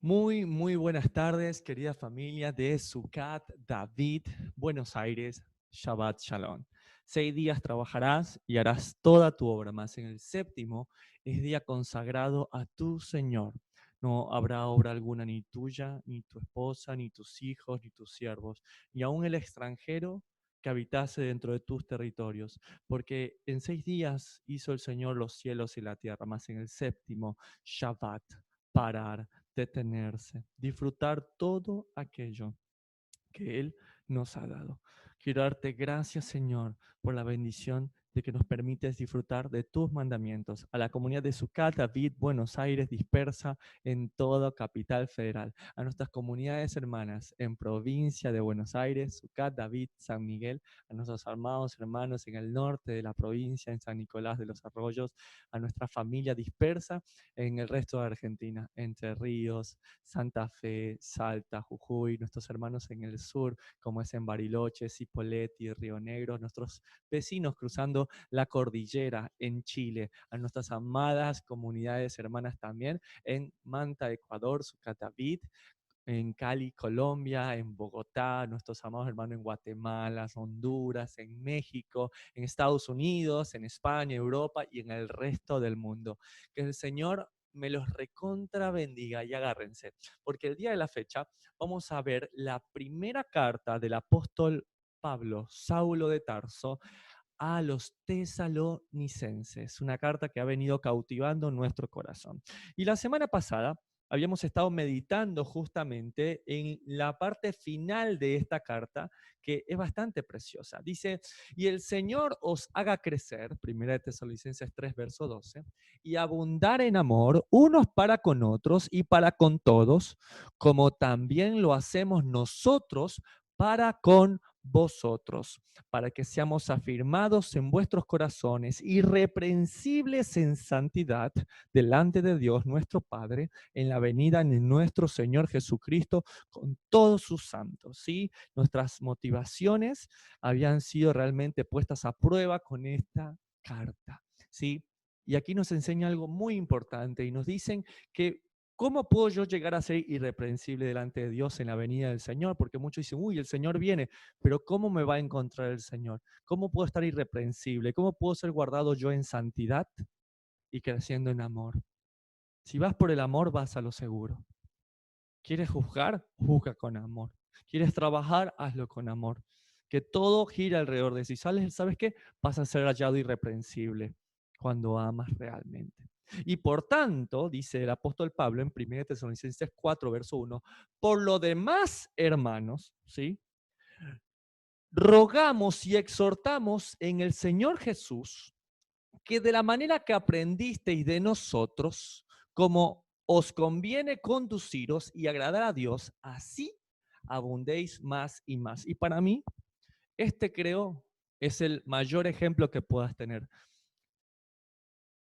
Muy buenas tardes, querida familia de Sucat David, Buenos Aires, Shabbat Shalom. 6 días trabajarás y harás toda tu obra, mas en el séptimo es día consagrado a tu Señor. No habrá obra alguna ni tuya, ni tu esposa, ni tus hijos, ni tus siervos, ni aun el extranjero que habitase dentro de tus territorios, porque en 6 días hizo el Señor los cielos y la tierra, mas en el séptimo, Shabbat, parar, detenerse, disfrutar todo aquello que Él nos ha dado. Quiero darte gracias, Señor, por la bendición de que nos permites disfrutar de tus mandamientos. A la comunidad de Sucat, David, Buenos Aires, dispersa en toda Capital Federal. A nuestras comunidades hermanas en provincia de Buenos Aires, Sucat, David, San Miguel. A nuestros amados hermanos en el norte de la provincia, en San Nicolás de los Arroyos. A nuestra familia dispersa en el resto de Argentina, Entre Ríos, Santa Fe, Salta, Jujuy, nuestros hermanos en el sur, como es en Bariloche, Cipolletti, Río Negro, nuestros vecinos cruzando la cordillera en Chile, a nuestras amadas comunidades hermanas también en Manta, Ecuador, Sucatavid, en Cali, Colombia, en Bogotá, nuestros amados hermanos en Guatemala, Honduras, en México, en Estados Unidos, en España, Europa y en el resto del mundo. Que el Señor me los recontra bendiga y agárrense, porque el día de la fecha vamos a ver la primera carta del apóstol Pablo, Saulo de Tarso, a los tesalonicenses, una carta que ha venido cautivando nuestro corazón. Y la semana pasada habíamos estado meditando justamente en la parte final de esta carta, que es bastante preciosa. Dice, y el Señor os haga crecer, 1 Tesalonicenses 3, verso 12, y abundar en amor unos para con otros y para con todos, como también lo hacemos nosotros para con vosotros, para que seamos afirmados en vuestros corazones, irreprensibles en santidad delante de Dios nuestro Padre, en la venida de nuestro Señor Jesucristo con todos sus santos. ¿Sí? Nuestras motivaciones habían sido realmente puestas a prueba con esta carta. ¿Sí? Y aquí nos enseña algo muy importante y nos dicen que ¿cómo puedo yo llegar a ser irreprensible delante de Dios en la venida del Señor? Porque muchos dicen, uy, el Señor viene, pero ¿cómo me va a encontrar el Señor? ¿Cómo puedo estar irreprensible? ¿Cómo puedo ser guardado yo en santidad y creciendo en amor? Si vas por el amor, vas a lo seguro. ¿Quieres juzgar? Juzga con amor. ¿Quieres trabajar? Hazlo con amor. Que todo gira alrededor de si sales, ¿sabes qué? Vas a ser hallado irreprensible cuando amas realmente. Y por tanto, dice el apóstol Pablo en 1 Tesalonicenses 4, verso 1, por lo demás, hermanos, ¿sí? Rogamos y exhortamos en el Señor Jesús que de la manera que aprendisteis de nosotros, como os conviene conduciros y agradar a Dios, así abundéis más y más. Y para mí, este creo es el mayor ejemplo que puedas tener.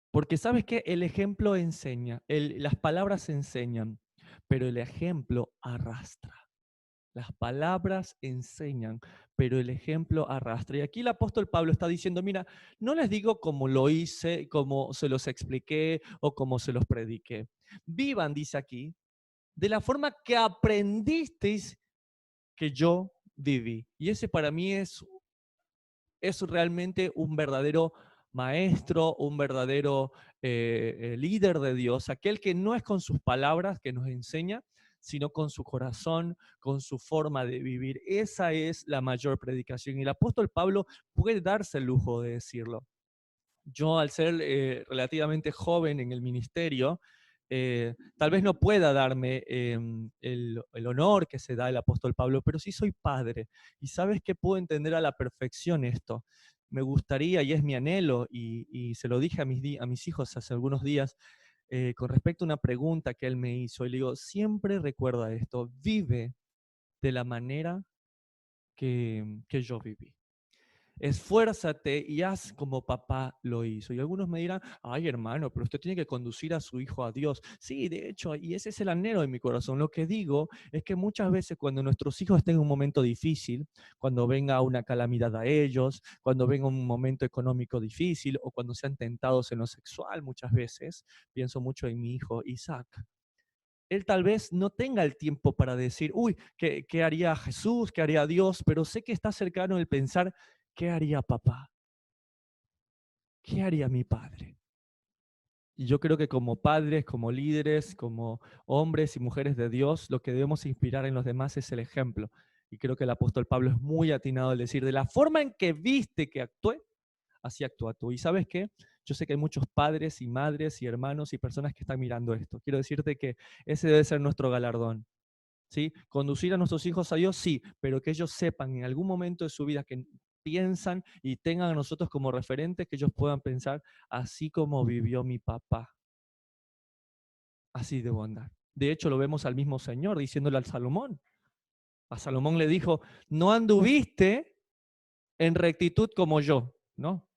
Porque sabes que el ejemplo enseña, las palabras enseñan, pero el ejemplo arrastra. Las palabras enseñan, pero el ejemplo arrastra. Y aquí el apóstol Pablo está diciendo, mira, no les digo como lo hice, como se los expliqué o como se los prediqué. Vivan, dice aquí, de la forma que aprendisteis que yo viví. Y ese para mí es realmente un verdadero maestro, un verdadero líder de Dios, aquel que no es con sus palabras que nos enseña, sino con su corazón, con su forma de vivir. Esa es la mayor predicación. Y el apóstol Pablo puede darse el lujo de decirlo. Yo, al ser relativamente joven en el ministerio, tal vez no pueda darme el honor que se da el apóstol Pablo, pero sí soy padre. Y sabes que puedo entender a la perfección esto. Me gustaría, y es mi anhelo, y se lo dije a mis hijos hace algunos días, con respecto a una pregunta que él me hizo, y le digo, siempre recuerda esto, vive de la manera que yo viví. Esfuérzate y haz como papá lo hizo. Y algunos me dirán, ay hermano, pero usted tiene que conducir a su hijo a Dios. Sí, de hecho, y ese es el anhelo de mi corazón. Lo que digo es que muchas veces cuando nuestros hijos estén en un momento difícil, cuando venga una calamidad a ellos, cuando venga un momento económico difícil o cuando sean tentados en lo sexual, muchas veces, pienso mucho en mi hijo Isaac. él tal vez no tenga el tiempo para decir, uy, ¿qué haría Jesús? ¿Qué haría Dios? Pero sé que está cercano el pensar, ¿qué haría papá? ¿Qué haría mi padre? Y yo creo que como padres, como líderes, como hombres y mujeres de Dios, lo que debemos inspirar en los demás es el ejemplo. Y creo que el apóstol Pablo es muy atinado al decir, de la forma en que viste que actué, así actúa tú. ¿Y sabes qué? Yo sé que hay muchos padres y madres y hermanos y personas que están mirando esto. Quiero decirte que ese debe ser nuestro galardón. ¿Sí? Conducir a nuestros hijos a Dios, sí, pero que ellos sepan en algún momento de su vida que piensan y tengan a nosotros como referentes, que ellos puedan pensar, así como vivió mi papá, así debo andar. De hecho, lo vemos al mismo Señor diciéndole al Salomón. A Salomón le dijo, no anduviste en rectitud como yo, ¿no?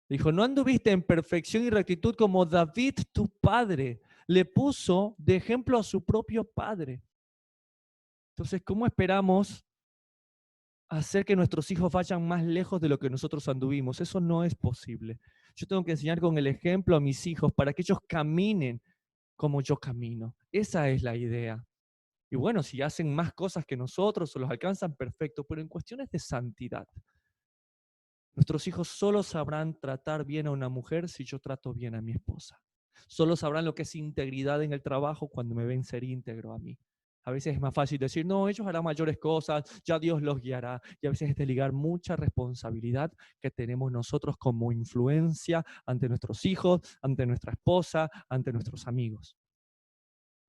Dijo, no anduviste en perfección y rectitud como David, tu padre. Le puso de ejemplo a su propio padre. Entonces, ¿cómo esperamos hacer que nuestros hijos vayan más lejos de lo que nosotros anduvimos? Eso no es posible. Yo tengo que enseñar con el ejemplo a mis hijos para que ellos caminen como yo camino. Esa es la idea. Y bueno, si hacen más cosas que nosotros o los alcanzan, perfecto, pero en cuestiones de santidad, nuestros hijos solo sabrán tratar bien a una mujer si yo trato bien a mi esposa. Solo sabrán lo que es integridad en el trabajo cuando me ven ser íntegro a mí. A veces es más fácil decir, no, ellos harán mayores cosas, ya Dios los guiará. Y a veces es delegar mucha responsabilidad que tenemos nosotros como influencia ante nuestros hijos, ante nuestra esposa, ante nuestros amigos.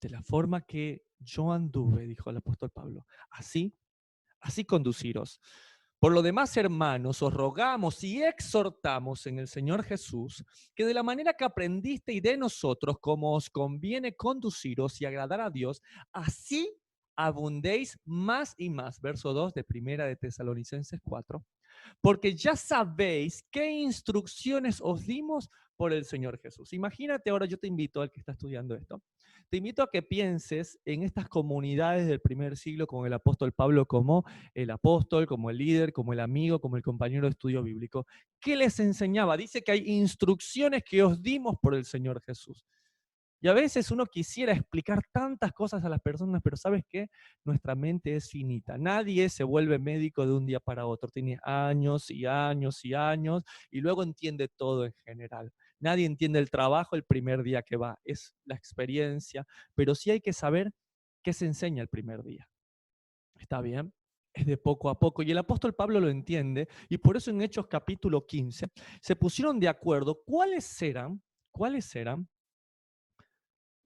De la forma que yo anduve, dijo el apóstol Pablo, así conduciros. Por lo demás, hermanos, os rogamos y exhortamos en el Señor Jesús que de la manera que aprendisteis de nosotros, como os conviene conduciros y agradar a Dios, así abundéis más y más. Verso 2 de Primera de Tesalonicenses 4. Porque ya sabéis qué instrucciones os dimos por el Señor Jesús. Imagínate ahora, yo te invito al que está estudiando esto, te invito a que pienses en estas comunidades del primer siglo con el apóstol Pablo como el apóstol, como el líder, como el amigo, como el compañero de estudio bíblico. ¿Qué les enseñaba? Dice que hay instrucciones que os dimos por el Señor Jesús. Y a veces uno quisiera explicar tantas cosas a las personas, pero ¿sabes qué? Nuestra mente es finita. Nadie se vuelve médico de un día para otro. Tiene años y años y años y luego entiende todo en general. Nadie entiende el trabajo el primer día que va. Es la experiencia, pero sí hay que saber qué se enseña el primer día. ¿Está bien? Es de poco a poco. Y el apóstol Pablo lo entiende y por eso en Hechos capítulo 15 se pusieron de acuerdo cuáles eran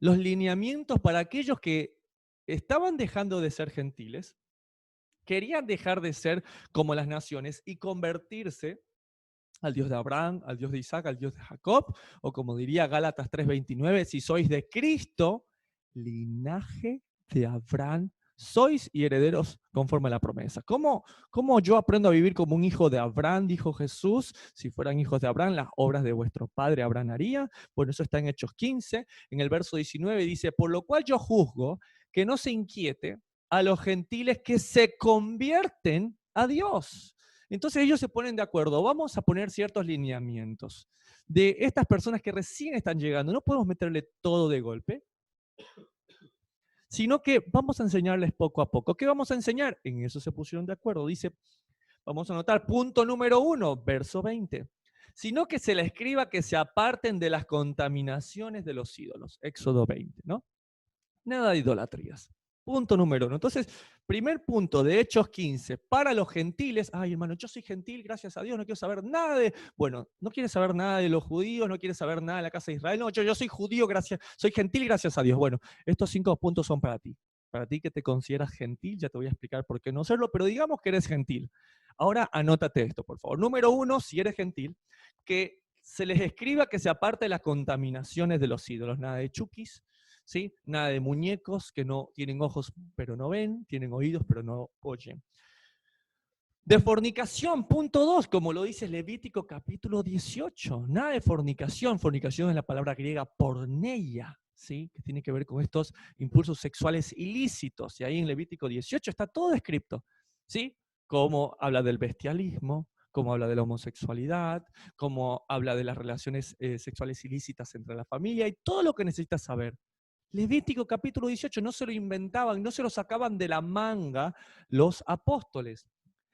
los lineamientos para aquellos que estaban dejando de ser gentiles, querían dejar de ser como las naciones y convertirse al Dios de Abraham, al Dios de Isaac, al Dios de Jacob, o como diría Gálatas 3:29, si sois de Cristo, linaje de Abraham sois y herederos conforme a la promesa. ¿Cómo yo aprendo a vivir como un hijo de Abraham? Dijo Jesús, si fueran hijos de Abraham, las obras de vuestro padre Abraham haría. Bueno, eso está en Hechos 15, en el verso 19 dice, por lo cual yo juzgo que no se inquiete a los gentiles que se convierten a Dios. Entonces ellos se ponen de acuerdo, vamos a poner ciertos lineamientos de estas personas que recién están llegando. No podemos meterle todo de golpe, sino que vamos a enseñarles poco a poco. ¿Qué vamos a enseñar? En eso se pusieron de acuerdo. Dice, vamos a anotar, punto número 1, verso 20. Sino que se le escriba que se aparten de las contaminaciones de los ídolos. Éxodo 20, ¿no? Nada de idolatrías. Punto número 1. Entonces, primer punto de Hechos 15, para los gentiles, ay hermano, yo soy gentil, gracias a Dios, no quiero saber nada de, bueno, no quieres saber nada de los judíos, no quieres saber nada de la casa de Israel, no, yo soy judío, gracias, soy gentil, gracias a Dios. Bueno, estos 5 puntos son para ti. Para ti que te consideras gentil, ya te voy a explicar por qué no serlo, pero digamos que eres gentil. Ahora anótate esto, por favor. Número 1, si eres gentil, que se les escriba que se aparte de las contaminaciones de los ídolos, nada de chukis, ¿sí? Nada de muñecos que no tienen ojos pero no ven, tienen oídos pero no oyen. De fornicación, punto 2, como lo dice Levítico capítulo 18. Nada de fornicación. Fornicación es la palabra griega porneia, ¿sí? Que tiene que ver con estos impulsos sexuales ilícitos. Y ahí en Levítico 18 está todo descrito, ¿sí? Cómo habla del bestialismo, cómo habla de la homosexualidad, cómo habla de las relaciones sexuales ilícitas entre la familia y todo lo que necesitas saber. Levítico capítulo 18, no se lo inventaban, no se lo sacaban de la manga los apóstoles.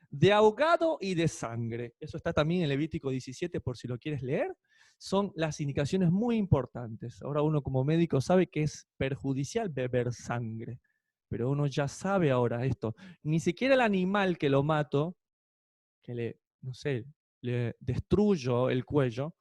De ahogado y de sangre. Eso está también en Levítico 17 por si lo quieres leer. Son las indicaciones muy importantes. Ahora uno como médico sabe que es perjudicial beber sangre, pero uno ya sabe ahora esto. Ni siquiera el animal que lo mato, que no sé, le destruyo el cuello,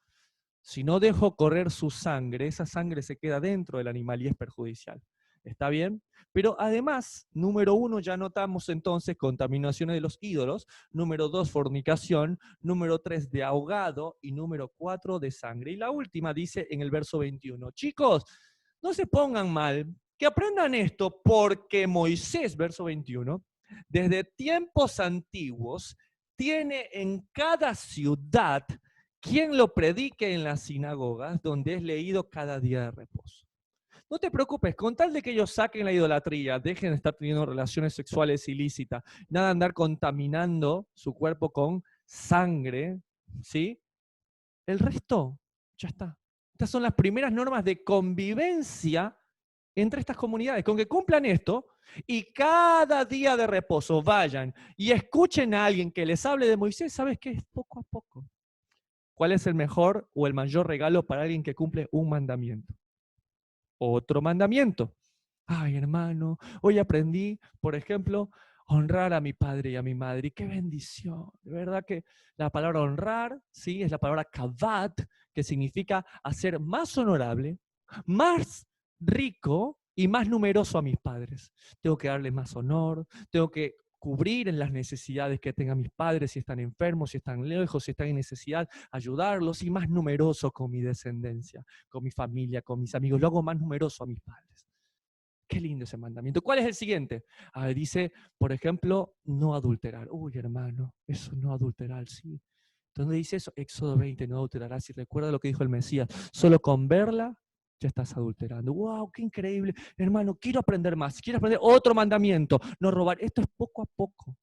si no dejo correr su sangre, esa sangre se queda dentro del animal y es perjudicial. ¿Está bien? Pero además, número 1, ya notamos entonces contaminaciones de los ídolos, número 2, fornicación, número 3, de ahogado y número 4, de sangre. Y la última dice en el verso 21, chicos, no se pongan mal, que aprendan esto porque Moisés, verso 21, desde tiempos antiguos, tiene en cada ciudad quien lo predique en las sinagogas donde es leído cada día de reposo. No te preocupes, con tal de que ellos saquen la idolatría, dejen de estar teniendo relaciones sexuales ilícitas, nada de andar contaminando su cuerpo con sangre, ¿sí? El resto, ya está. Estas son las primeras normas de convivencia entre estas comunidades. Con que cumplan esto y cada día de reposo vayan y escuchen a alguien que les hable de Moisés, ¿sabes qué? Es poco a poco. ¿Cuál es el mejor o el mayor regalo para alguien que cumple un mandamiento? Otro mandamiento. Ay, hermano, hoy aprendí, por ejemplo, honrar a mi padre y a mi madre. Y qué bendición. De verdad que la palabra honrar, sí, es la palabra kavat, que significa hacer más honorable, más rico y más numeroso a mis padres. Tengo que darles más honor, tengo que cubrir en las necesidades que tengan mis padres, si están enfermos, si están lejos, si están en necesidad, ayudarlos y más numeroso con mi descendencia, con mi familia, con mis amigos. Lo hago más numeroso a mis padres. Qué lindo ese mandamiento. ¿Cuál es el siguiente? Dice, por ejemplo, no adulterar. Uy, hermano, eso no adulterar, sí. ¿Dónde dice eso? Éxodo 20, no adulterarás. Y recuerda lo que dijo el Mesías, solo con verla ya estás adulterando. ¡Wow! ¡Qué increíble! Hermano, quiero aprender más, quiero aprender otro mandamiento, no robar. Esto es poco a poco.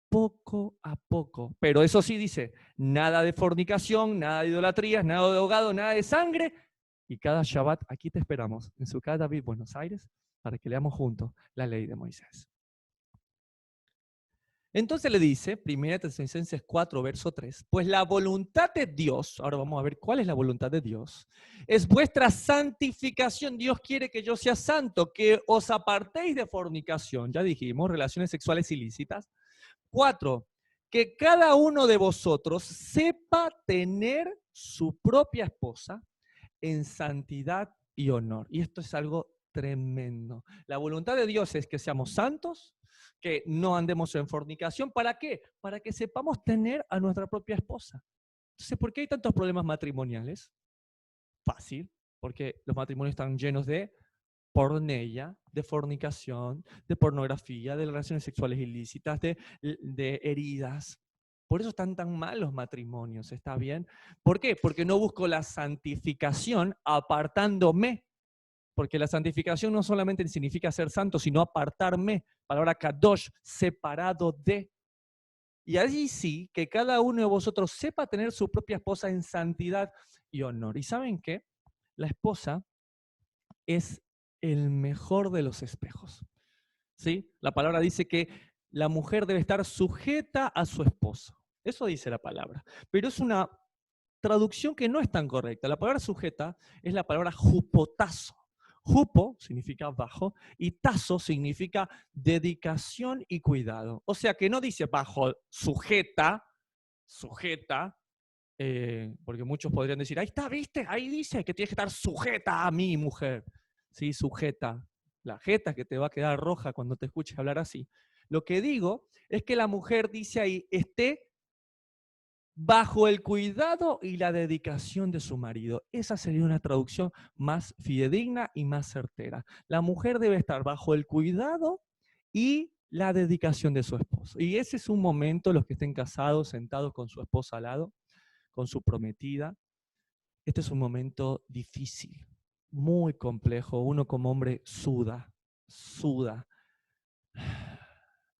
Poco a poco. Pero eso sí dice, nada de fornicación, nada de idolatrías, nada de ahogado, nada de sangre. Y cada Shabbat aquí te esperamos en Sucat David, Buenos Aires, para que leamos juntos la ley de Moisés. Entonces le dice, 1 Tesalonicenses 4, verso 3, pues la voluntad de Dios, ahora vamos a ver cuál es la voluntad de Dios, es vuestra santificación. Dios quiere que yo sea santo, que os apartéis de fornicación, ya dijimos, relaciones sexuales ilícitas. 4, que cada uno de vosotros sepa tener su propia esposa en santidad y honor. Y esto es algo tremendo. La voluntad de Dios es que seamos santos, que no andemos en fornicación. ¿Para qué? Para que sepamos tener a nuestra propia esposa. Entonces, ¿por qué hay tantos problemas matrimoniales? Fácil, porque los matrimonios están llenos de porneia, de fornicación, de pornografía, de relaciones sexuales ilícitas, de heridas. Por eso están tan mal los matrimonios, ¿está bien? ¿Por qué? Porque no busco la santificación apartándome. Porque la santificación no solamente significa ser santo, sino apartarme. Palabra kadosh, separado de. Y allí sí, que cada uno de vosotros sepa tener su propia esposa en santidad y honor. ¿Y saben qué? La esposa es el mejor de los espejos. ¿Sí? La palabra dice que la mujer debe estar sujeta a su esposo. Eso dice la palabra. Pero es una traducción que no es tan correcta. La palabra sujeta es la palabra jupotazo. Jupo significa bajo y tazo significa dedicación y cuidado. O sea que no dice bajo sujeta, porque muchos podrían decir, ahí está, ¿viste? Ahí dice que tienes que estar sujeta a mí, mujer. Sí, sujeta. La jeta que te va a quedar roja cuando te escuches hablar así. Lo que digo es que la mujer dice ahí, esté bajo el cuidado y la dedicación de su marido. Esa sería una traducción más fidedigna y más certera. La mujer debe estar bajo el cuidado y la dedicación de su esposo. Y ese es un momento, los que estén casados, sentados con su esposa al lado, con su prometida. Este es un momento difícil, muy complejo. Uno como hombre suda, suda.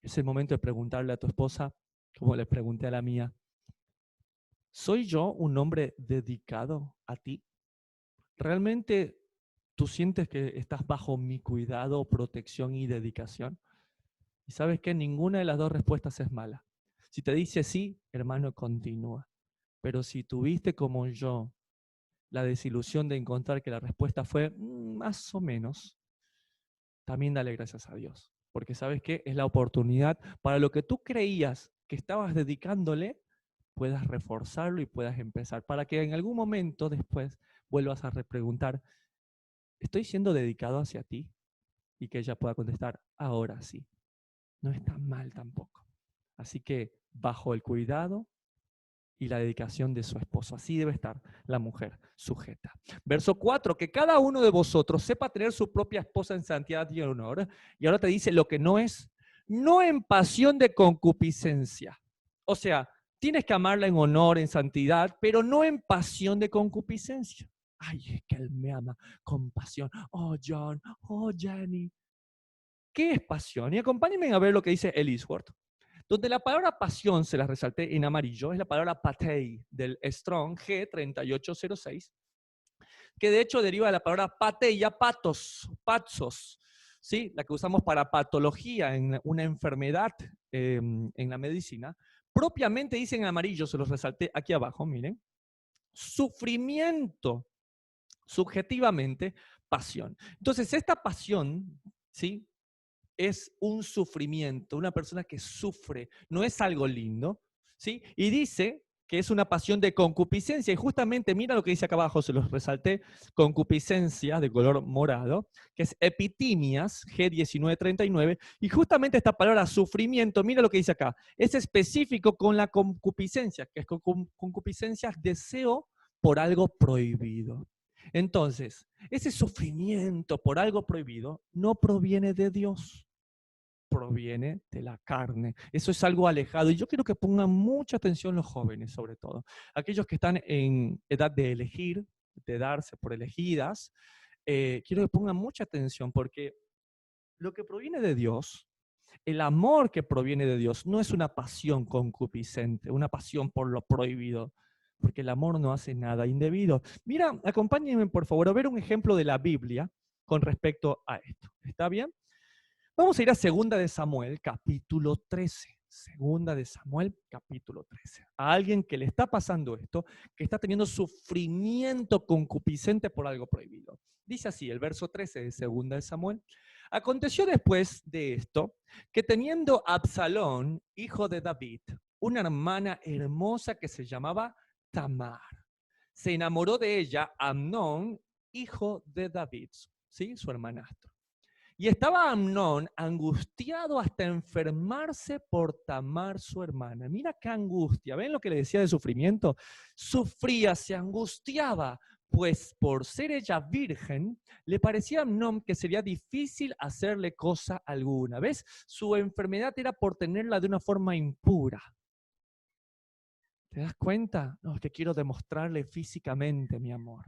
Es el momento de preguntarle a tu esposa, como le pregunté a la mía, ¿soy yo un hombre dedicado a ti? ¿Realmente ¿Tú sientes que estás bajo mi cuidado, protección y dedicación? Y sabes que ninguna de las dos respuestas es mala. Si te dice sí, hermano, continúa. Pero si tuviste como yo la desilusión de encontrar que la respuesta fue más o menos, también dale gracias a Dios. Porque sabes que es la oportunidad para lo que tú creías que estabas dedicándole, puedas reforzarlo y puedas empezar. Para que en algún momento después vuelvas a repreguntar, ¿estoy siendo dedicado hacia ti? Y que ella pueda contestar, ahora sí. No está mal tampoco. Así que bajo el cuidado y la dedicación de su esposo. Así debe estar la mujer sujeta. Verso 4, que cada uno de vosotros sepa tener su propia esposa en santidad y honor. Y ahora te dice lo que no es, no en pasión de concupiscencia. O sea, tienes que amarla en honor, en santidad, pero no en pasión de concupiscencia. Ay, es que él me ama con pasión. Oh, John, oh, Jenny. ¿Qué es pasión? Y acompáñenme a ver lo que dice Ellisworth. Donde la palabra pasión, se la resalté en amarillo, es la palabra patei del Strong G3806, que de hecho deriva de la palabra pateia, patos, patsos, ¿sí? La que usamos para patología en una enfermedad en la medicina. Propiamente dice en amarillo, se los resalté aquí abajo, miren, sufrimiento, subjetivamente, pasión. Entonces, esta pasión, ¿sí? Es un sufrimiento, una persona que sufre, no es algo lindo, ¿sí? Y dice que es una pasión de concupiscencia, y justamente mira lo que dice acá abajo, se los resalté, concupiscencia de color morado, que es epitimias, G1939, y justamente esta palabra sufrimiento, mira lo que dice acá, es específico con la concupiscencia, que es concupiscencia, deseo por algo prohibido. Entonces, ese sufrimiento por algo prohibido no proviene de Dios, proviene de la carne. Eso es algo alejado. Y yo quiero que pongan mucha atención los jóvenes, sobre todo. Aquellos que están en edad de elegir, de darse por elegidas, quiero que pongan mucha atención porque lo que proviene de Dios, el amor que proviene de Dios, no es una pasión concupiscente, una pasión por lo prohibido, porque el amor no hace nada indebido. Mira, acompáñenme por favor a ver un ejemplo de la Biblia con respecto a esto. ¿Está bien? Vamos a ir a Segunda de Samuel, capítulo 13. Segunda de Samuel, capítulo 13. A alguien que le está pasando esto, que está teniendo sufrimiento concupiscente por algo prohibido. Dice así, el verso 13 de Segunda de Samuel. Aconteció después de esto, que teniendo Absalón, hijo de David, una hermana hermosa que se llamaba Tamar, se enamoró de ella Amnón, hijo de David, ¿sí? Su hermanastro. Y estaba Amnón angustiado hasta enfermarse por Tamar, su hermana. Mira qué angustia. ¿Ven lo que le decía de sufrimiento? Sufría, se angustiaba, pues por ser ella virgen, le parecía a Amnón que sería difícil hacerle cosa alguna. ¿Ves? Su enfermedad era por tenerla de una forma impura. ¿Te das cuenta? No, es que quiero demostrarle físicamente mi amor.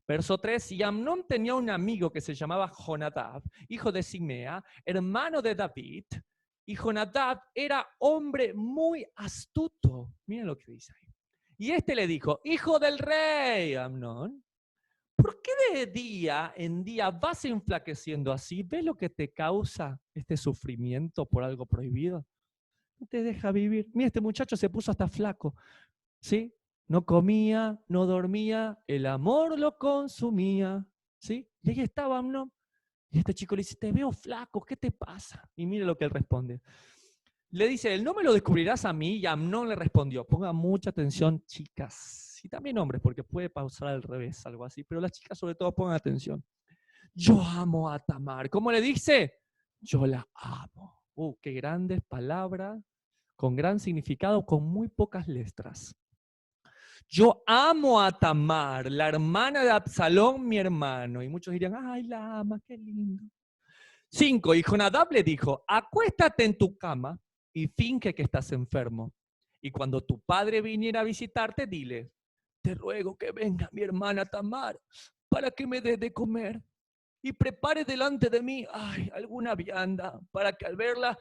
Verso 3, y Amnón tenía un amigo que se llamaba Jonadab, hijo de Simea, hermano de David, y Jonadab era hombre muy astuto. Miren lo que dice ahí. Y este le dijo, hijo del rey, Amnón, ¿por qué de día en día vas enflaqueciendo así? ¿Ves lo que te causa este sufrimiento por algo prohibido? No te deja vivir. Mira, este muchacho se puso hasta flaco, ¿sí? No comía, no dormía, el amor lo consumía, ¿sí? Y ahí estaba Amnón. Y este chico le dice, te veo flaco, ¿qué te pasa? Y mire lo que él responde. Le dice, él no me lo descubrirás a mí, y Amnón le respondió, ponga mucha atención, chicas, y también hombres, porque puede pausar al revés, algo así, pero las chicas sobre todo pongan atención. Yo amo a Tamar. ¿Cómo le dice? Yo la amo. Qué grandes palabras, con gran significado, con muy pocas letras. Yo amo a Tamar, la hermana de Absalón, mi hermano. Y muchos dirían, ay, la ama, qué lindo. 5, y Jonadab le dijo, acuéstate en tu cama y finge que estás enfermo. Y cuando tu padre viniera a visitarte, dile, te ruego que venga mi hermana Tamar para que me dé de comer y prepare delante de mí, alguna vianda para que al verla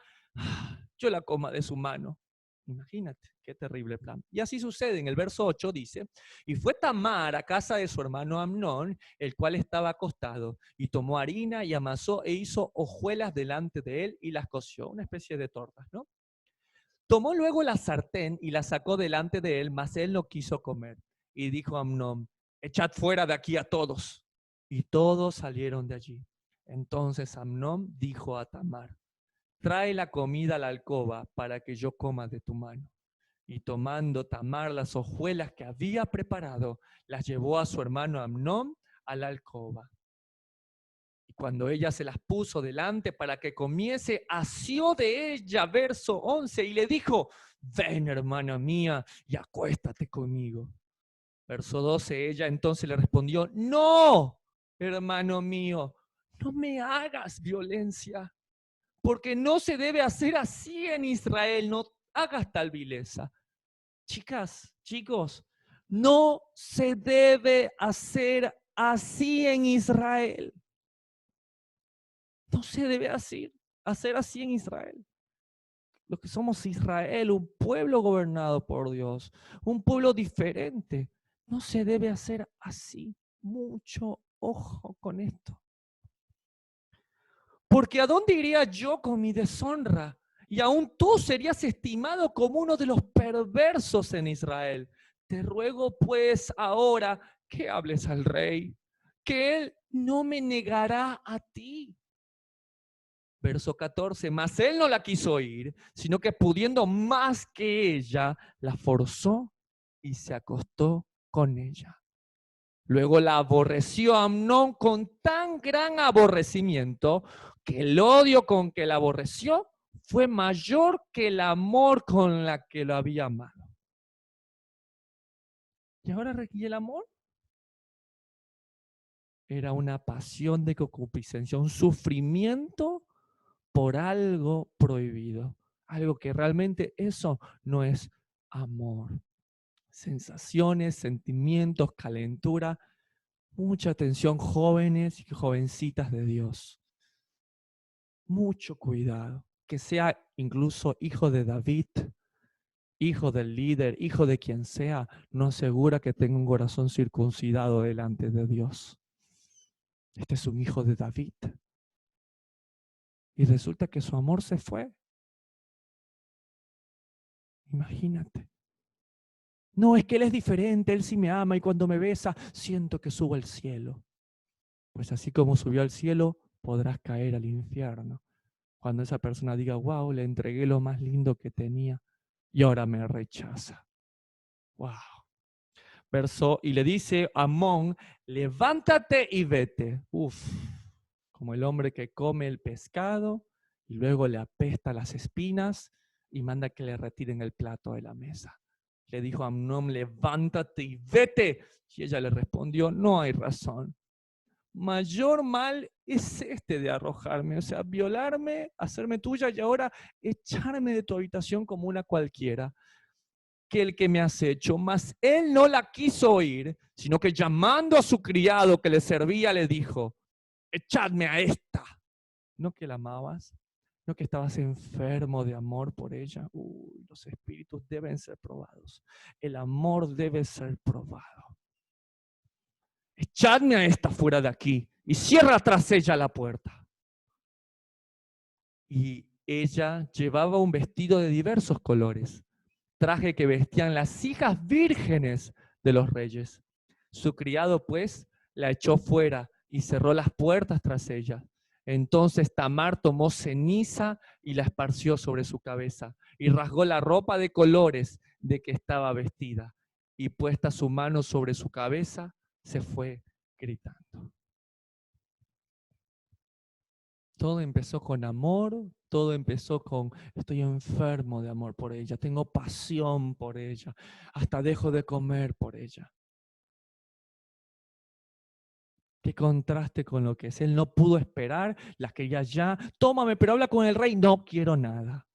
yo la coma de su mano. Imagínate, qué terrible plan. Y así sucede, en el verso 8 dice, y fue Tamar a casa de su hermano Amnón, el cual estaba acostado, y tomó harina y amasó e hizo hojuelas delante de él y las coció, una especie de tortas, ¿no? Tomó luego la sartén y la sacó delante de él, mas él no quiso comer. Y dijo a Amnón, echad fuera de aquí a todos. Y todos salieron de allí. Entonces Amnón dijo a Tamar, trae la comida a la alcoba para que yo coma de tu mano. Y tomando Tamar las hojuelas que había preparado, las llevó a su hermano Amnón a la alcoba. Y cuando ella se las puso delante para que comiese, asió de ella, verso 11, y le dijo, ven hermana mía y acuéstate conmigo. Verso 12, ella entonces le respondió, no, hermano mío, no me hagas violencia, porque no se debe hacer así en Israel, no hagas tal vileza. Chicas, chicos, no se debe hacer así en Israel. No se debe hacer así en Israel. Los que somos Israel, un pueblo gobernado por Dios, un pueblo diferente, no se debe hacer así. Mucho ojo con esto. Porque ¿a dónde iría yo con mi deshonra? Y aún tú serías estimado como uno de los perversos en Israel. Te ruego pues ahora que hables al rey, que él no me negará a ti. Verso 14, mas él no la quiso oír, sino que pudiendo más que ella, la forzó y se acostó con ella. Luego la aborreció a Amnón con tan gran aborrecimiento que el odio con que la aborreció fue mayor que el amor con la que lo había amado. ¿Y ahora y el amor? Era una pasión de concupiscencia, un sufrimiento por algo prohibido. Algo que realmente eso no es amor. Sensaciones, sentimientos, calentura. Mucha atención, jóvenes y jovencitas de Dios. Mucho cuidado. Que sea incluso hijo de David, hijo del líder, hijo de quien sea, no asegura que tenga un corazón circuncidado delante de Dios. Este es un hijo de David. Y resulta que su amor se fue. Imagínate. No, es que él es diferente, él sí me ama y cuando me besa siento que subo al cielo. Pues así como subió al cielo, podrás caer al infierno. Cuando esa persona diga, wow, le entregué lo más lindo que tenía y ahora me rechaza. Wow. Verso, y le dice a Amón, levántate y vete. Uf, como el hombre que come el pescado y luego le apesta las espinas y manda que le retiren el plato de la mesa. Le dijo a Amnón, levántate y vete. Y ella le respondió, no hay razón. Mayor mal es este de arrojarme, o sea, violarme, hacerme tuya y ahora echarme de tu habitación como una cualquiera, que el que me has hecho. Mas él no la quiso oír, sino que llamando a su criado que le servía, le dijo, echadme a esta. ¿No que la amabas? ¿No que estabas enfermo de amor por ella? Uy, los espíritus deben ser probados. El amor debe ser probado. Echadme a esta fuera de aquí y cierra tras ella la puerta. Y ella llevaba un vestido de diversos colores, traje que vestían las hijas vírgenes de los reyes. Su criado, pues, la echó fuera y cerró las puertas tras ella. Entonces Tamar tomó ceniza y la esparció sobre su cabeza y rasgó la ropa de colores de que estaba vestida. Y puesta su mano sobre su cabeza, se fue gritando. Todo empezó con amor, todo empezó con estoy enfermo de amor por ella, tengo pasión por ella, hasta dejo de comer por ella. Qué contraste con lo que es. Él no pudo esperar, las quería ya, tómame, pero habla con el rey, no quiero nada.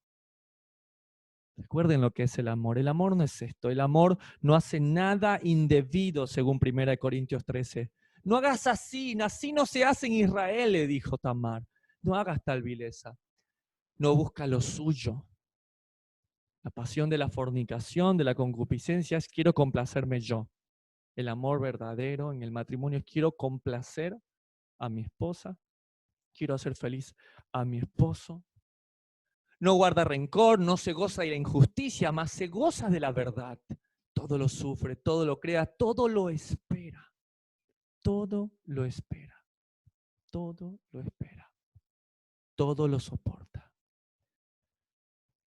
Recuerden lo que es el amor. El amor no es esto. El amor no hace nada indebido, según 1 Corintios 13. No hagas así no se hace en Israel, le dijo Tamar. No hagas tal vileza. No busca lo suyo. La pasión de la fornicación, de la concupiscencia es quiero complacerme yo. El amor verdadero en el matrimonio es quiero complacer a mi esposa, quiero hacer feliz a mi esposo. No guarda rencor, no se goza de la injusticia, mas se goza de la verdad. Todo lo sufre, todo lo crea, todo lo espera. Todo lo espera. Todo lo espera. Todo lo soporta.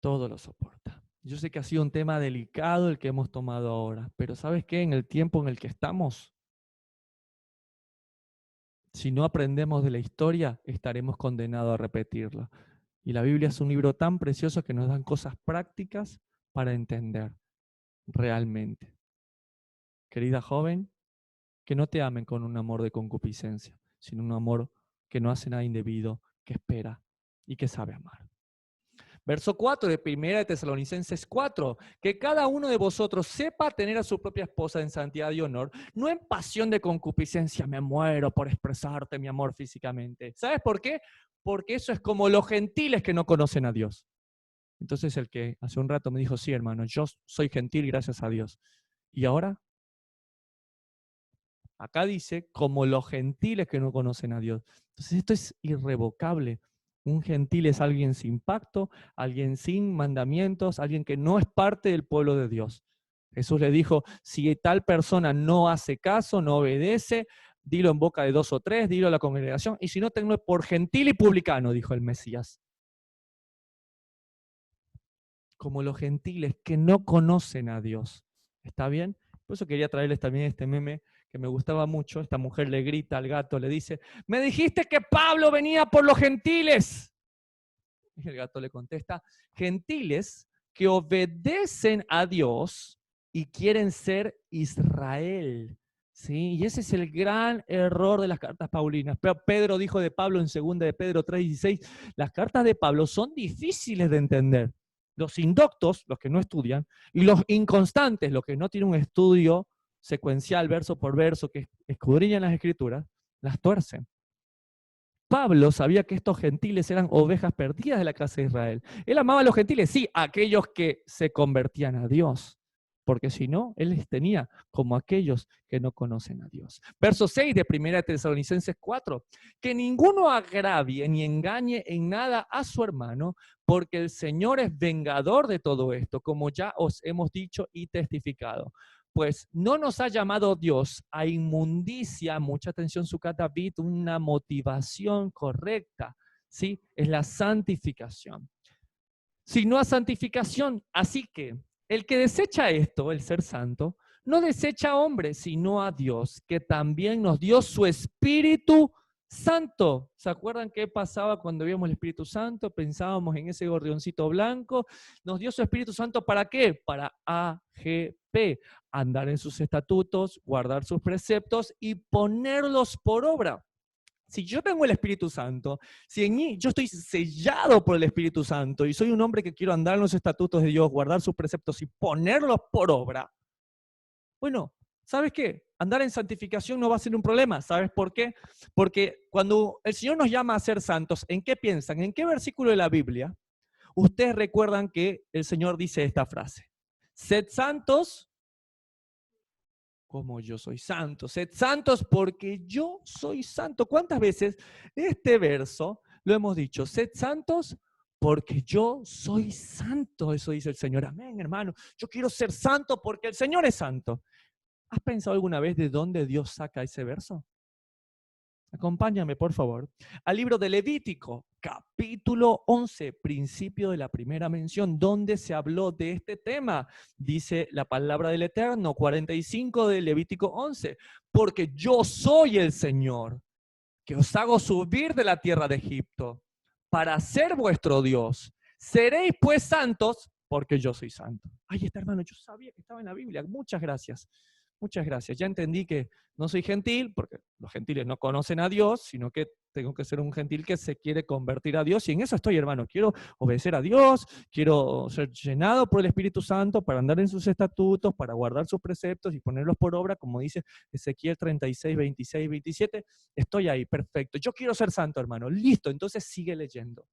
Todo lo soporta. Yo sé que ha sido un tema delicado el que hemos tomado ahora, pero ¿sabes qué? En el tiempo en el que estamos, si no aprendemos de la historia, estaremos condenados a repetirla. Y la Biblia es un libro tan precioso que nos dan cosas prácticas para entender realmente. Querida joven, que no te amen con un amor de concupiscencia, sino un amor que no hace nada indebido, que espera y que sabe amar. Verso 4 de 1 de Tesalonicenses 4, que cada uno de vosotros sepa tener a su propia esposa en santidad y honor, no en pasión de concupiscencia, me muero por expresarte mi amor físicamente. ¿Sabes por qué? Porque eso es como los gentiles que no conocen a Dios. Entonces el que hace un rato me dijo, sí hermano, yo soy gentil gracias a Dios. ¿Y ahora? Acá dice, como los gentiles que no conocen a Dios. Entonces esto es irrevocable. Un gentil es alguien sin pacto, alguien sin mandamientos, alguien que no es parte del pueblo de Dios. Jesús le dijo, si tal persona no hace caso, no obedece, dilo en boca de 2 o 3, dilo a la congregación, y si no, tenlo por gentil y publicano, dijo el Mesías. Como los gentiles que no conocen a Dios. ¿Está bien? Por eso quería traerles también este meme que me gustaba mucho. Esta mujer le grita al gato, le dice, me dijiste que Pablo venía por los gentiles. Y el gato le contesta, gentiles que obedecen a Dios y quieren ser Israel. ¿Sí? Y ese es el gran error de las cartas paulinas. Pedro dijo de Pablo en 2 de Pedro 3:16, las cartas de Pablo son difíciles de entender. Los indoctos, los que no estudian, y los inconstantes, los que no tienen un estudio secuencial, verso por verso, que escudriñan las escrituras, las tuercen. Pablo sabía que estos gentiles eran ovejas perdidas de la casa de Israel. Él amaba a los gentiles, sí, aquellos que se convertían a Dios, porque si no, él les tenía como aquellos que no conocen a Dios. Verso 6 de 1 Tesalonicenses 4, que ninguno agravie ni engañe en nada a su hermano, porque el Señor es vengador de todo esto, como ya os hemos dicho y testificado. Pues no nos ha llamado Dios a inmundicia, mucha atención Sucat David, una motivación correcta, ¿sí? Es la santificación. Sino a santificación, así que el que desecha esto, el ser santo, no desecha a hombre, sino a Dios, que también nos dio su Espíritu Santo. ¿Se acuerdan qué pasaba cuando vimos el Espíritu Santo? Pensábamos en ese gorrioncito blanco. Nos dio su Espíritu Santo ¿para qué? Para AGP, andar en sus estatutos, guardar sus preceptos y ponerlos por obra. Si yo tengo el Espíritu Santo, si en mí yo estoy sellado por el Espíritu Santo y soy un hombre que quiero andar en los estatutos de Dios, guardar sus preceptos y ponerlos por obra, bueno, ¿sabes qué? Andar en santificación no va a ser un problema. ¿Sabes por qué? Porque cuando el Señor nos llama a ser santos, ¿en qué piensan? ¿En qué versículo de la Biblia ustedes recuerdan que el Señor dice esta frase? Sed santos como yo soy santo. Sed santos porque yo soy santo. ¿Cuántas veces este verso lo hemos dicho? Sed santos porque yo soy santo. Eso dice el Señor. Amén, hermano. Yo quiero ser santo porque el Señor es santo. ¿Has pensado alguna vez de dónde Dios saca ese verso? Acompáñame, por favor, al libro de Levítico, capítulo 11, principio de la primera mención, donde se habló de este tema. Dice la palabra del Eterno, 45 de Levítico 11, porque yo soy el Señor, que os hago subir de la tierra de Egipto, para ser vuestro Dios. Seréis pues santos, porque yo soy santo. Ahí está, hermano, yo sabía que estaba en la Biblia. Muchas gracias. Muchas gracias. Ya entendí que no soy gentil, porque los gentiles no conocen a Dios, sino que tengo que ser un gentil que se quiere convertir a Dios. Y en eso estoy, hermano. Quiero obedecer a Dios, quiero ser llenado por el Espíritu Santo para andar en sus estatutos, para guardar sus preceptos y ponerlos por obra, como dice Ezequiel 36, 26, 27. Estoy ahí, perfecto. Yo quiero ser santo, hermano. Listo, entonces sigue leyendo.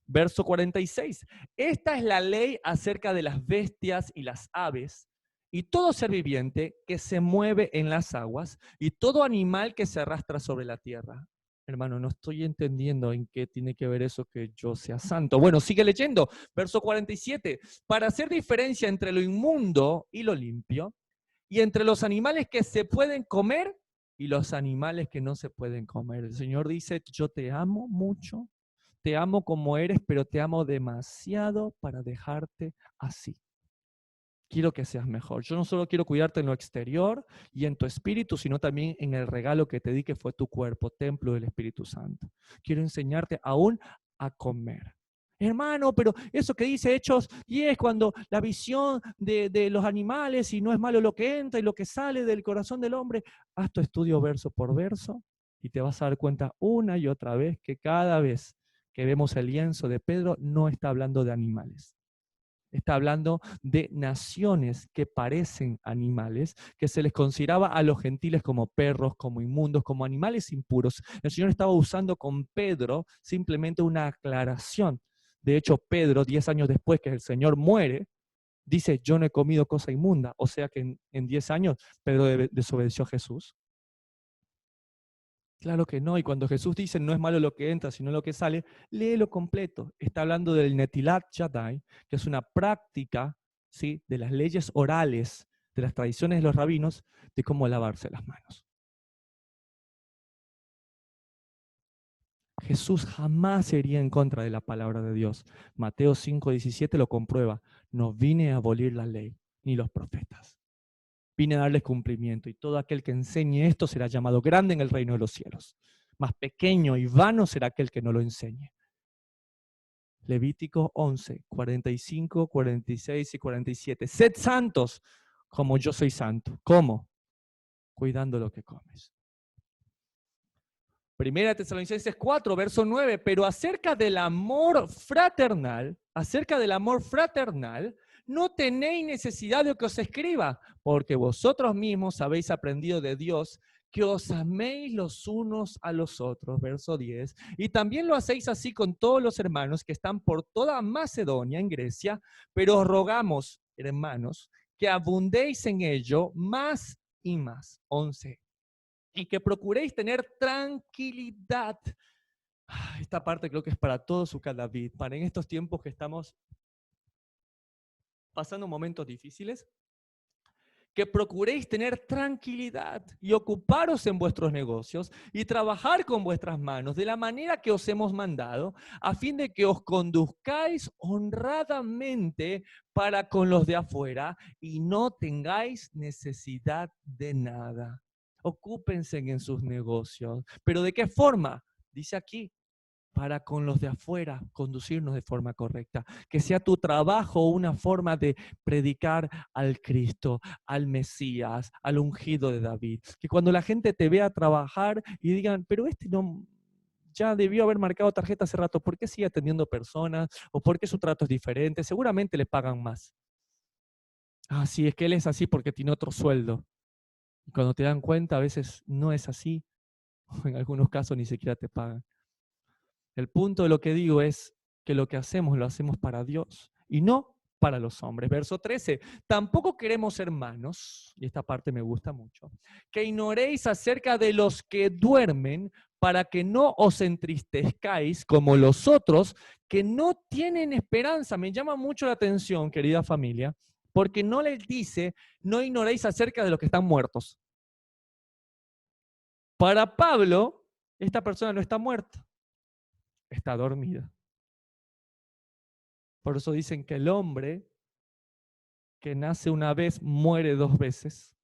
Verso 46. Esta es la ley acerca de las bestias y las aves y todo ser viviente que se mueve en las aguas y todo animal que se arrastra sobre la tierra. Hermano, no estoy entendiendo en qué tiene que ver eso que yo sea santo. Bueno, sigue leyendo. Verso 47. Para hacer diferencia entre lo inmundo y lo limpio, y entre los animales que se pueden comer y los animales que no se pueden comer. El Señor dice, yo te amo mucho, te amo como eres, pero te amo demasiado para dejarte así. Quiero que seas mejor. Yo no solo quiero cuidarte en lo exterior y en tu espíritu, sino también en el regalo que te di, que fue tu cuerpo, templo del Espíritu Santo. Quiero enseñarte aún a comer. Hermano, pero eso que dice Hechos 10, cuando la visión de los animales y no es malo lo que entra y lo que sale del corazón del hombre, haz tu estudio verso por verso y te vas a dar cuenta una y otra vez que cada vez que vemos el lienzo de Pedro no está hablando de animales. Está hablando de naciones que parecen animales, que se les consideraba a los gentiles como perros, como inmundos, como animales impuros. El Señor estaba usando con Pedro simplemente una aclaración. De hecho, Pedro, 10 años después que el Señor muere, dice, yo no he comido cosa inmunda. O sea que en 10 años Pedro desobedeció a Jesús. Claro que no, y cuando Jesús dice no es malo lo que entra, sino lo que sale, léelo completo. Está hablando del Netilat Yadai, que es una práctica, ¿sí?, de las leyes orales, de las tradiciones de los rabinos, de cómo lavarse las manos. Jesús jamás se iría en contra de la palabra de Dios. Mateo 5:17 lo comprueba. No vine a abolir la ley, ni los profetas. Vine a darles cumplimiento, y todo aquel que enseñe esto será llamado grande en el reino de los cielos. Más pequeño y vano será aquel que no lo enseñe. Levítico 11, 45, 46 y 47. Sed santos como yo soy santo. ¿Cómo? Cuidando lo que comes. Primera Tesalonicenses 4, verso 9. Pero acerca del amor fraternal, no tenéis necesidad de que os escriba, porque vosotros mismos habéis aprendido de Dios que os améis los unos a los otros, verso 10, y también lo hacéis así con todos los hermanos que están por toda Macedonia, en Grecia, pero os rogamos, hermanos, que abundéis en ello más y más. 11. Y que procuréis tener tranquilidad. Esta parte creo que es para todos su David, para en estos tiempos que estamos pasando momentos difíciles, que procuréis tener tranquilidad y ocuparos en vuestros negocios y trabajar con vuestras manos de la manera que os hemos mandado, a fin de que os conduzcáis honradamente para con los de afuera y no tengáis necesidad de nada. Ocúpense en sus negocios. ¿Pero de qué forma? Dice aquí, para con los de afuera conducirnos de forma correcta. Que sea tu trabajo una forma de predicar al Cristo, al Mesías, al ungido de David. Que cuando la gente te vea trabajar y digan, pero este no, ya debió haber marcado tarjeta hace rato, ¿por qué sigue atendiendo personas? ¿O por qué su trato es diferente? Seguramente le pagan más. Ah, sí, es que él es así porque tiene otro sueldo. Y cuando te dan cuenta, a veces no es así. O en algunos casos ni siquiera te pagan. El punto de lo que digo es que lo que hacemos lo hacemos para Dios y no para los hombres. Verso 13, tampoco queremos, hermanos, y esta parte me gusta mucho, que ignoréis acerca de los que duermen para que no os entristezcáis como los otros que no tienen esperanza. Me llama mucho la atención, querida familia, porque no les dice, no ignoréis acerca de los que están muertos. Para Pablo, esta persona no está muerta, está dormida. Por eso dicen que el hombre que nace una vez muere dos veces,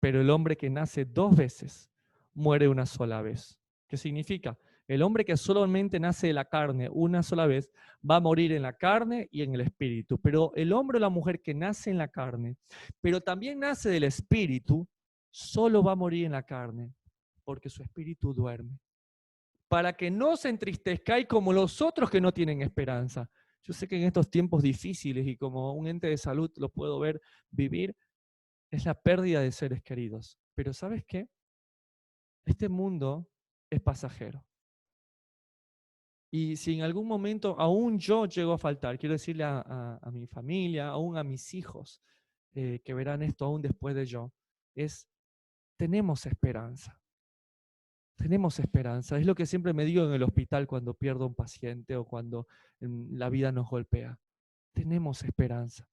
pero el hombre que nace dos veces muere una sola vez. ¿Qué significa? El hombre que solamente nace de la carne una sola vez va a morir en la carne y en el espíritu. Pero el hombre o la mujer que nace en la carne, pero también nace del espíritu, solo va a morir en la carne, porque su espíritu duerme. Para que no se entristezcáis como los otros que no tienen esperanza. Yo sé que en estos tiempos difíciles y como un ente de salud lo puedo ver vivir, es la pérdida de seres queridos. Pero ¿sabes qué? Este mundo es pasajero. Y si en algún momento aún yo llego a faltar, quiero decirle a mi familia, aún a mis hijos, que verán esto aún después de yo, es, tenemos esperanza. Tenemos esperanza. Es lo que siempre me digo en el hospital cuando pierdo un paciente o cuando la vida nos golpea. Tenemos esperanza.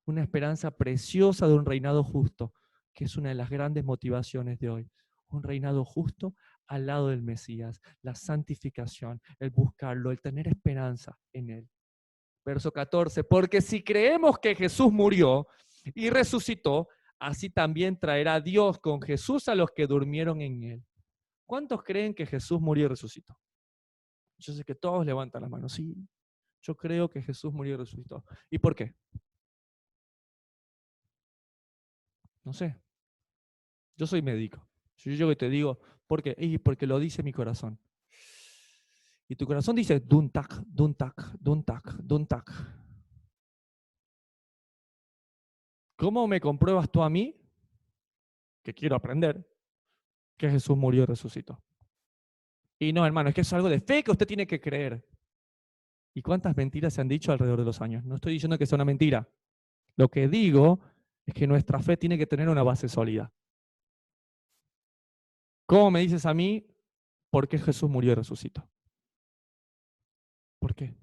Una esperanza preciosa de un reinado justo, que es una de las grandes motivaciones de hoy. Un reinado justo al lado del Mesías, la santificación, el buscarlo, el tener esperanza en él. Verso 14, porque si creemos que Jesús murió y resucitó, así también traerá Dios con Jesús a los que durmieron en él. ¿Cuántos creen que Jesús murió y resucitó? Yo sé que todos levantan las manos. Sí, yo creo que Jesús murió y resucitó. ¿Y por qué? No sé. Yo soy médico. Si yo llego y te digo, ¿por qué? Y porque lo dice mi corazón. Y tu corazón dice, dun tac, dun tac, dun tac, dun tac. ¿Cómo me compruebas tú a mí, que quiero aprender, que Jesús murió y resucitó? Y no, hermano, es que es algo de fe que usted tiene que creer. ¿Y cuántas mentiras se han dicho alrededor de los años? No estoy diciendo que sea una mentira. Lo que digo es que nuestra fe tiene que tener una base sólida. ¿Cómo me dices a mí por qué Jesús murió y resucitó? ¿Por qué?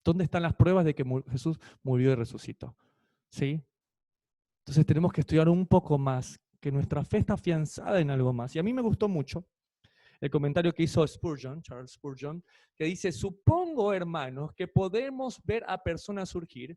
¿Dónde están las pruebas de que Jesús murió y resucitó? ¿Sí? Entonces tenemos que estudiar un poco más, que nuestra fe está afianzada en algo más. Y a mí me gustó mucho el comentario que hizo Spurgeon, Charles Spurgeon, que dice, supongo, hermanos, que podemos ver a personas surgir,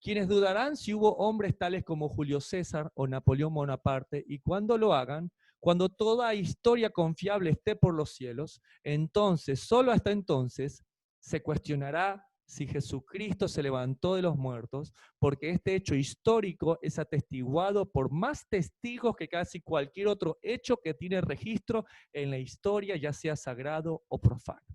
quienes dudarán si hubo hombres tales como Julio César o Napoleón Bonaparte, y cuando lo hagan, cuando toda historia confiable esté por los cielos, entonces, solo hasta entonces, se cuestionará si Jesucristo se levantó de los muertos, porque este hecho histórico es atestiguado por más testigos que casi cualquier otro hecho que tiene registro en la historia, ya sea sagrado o profano.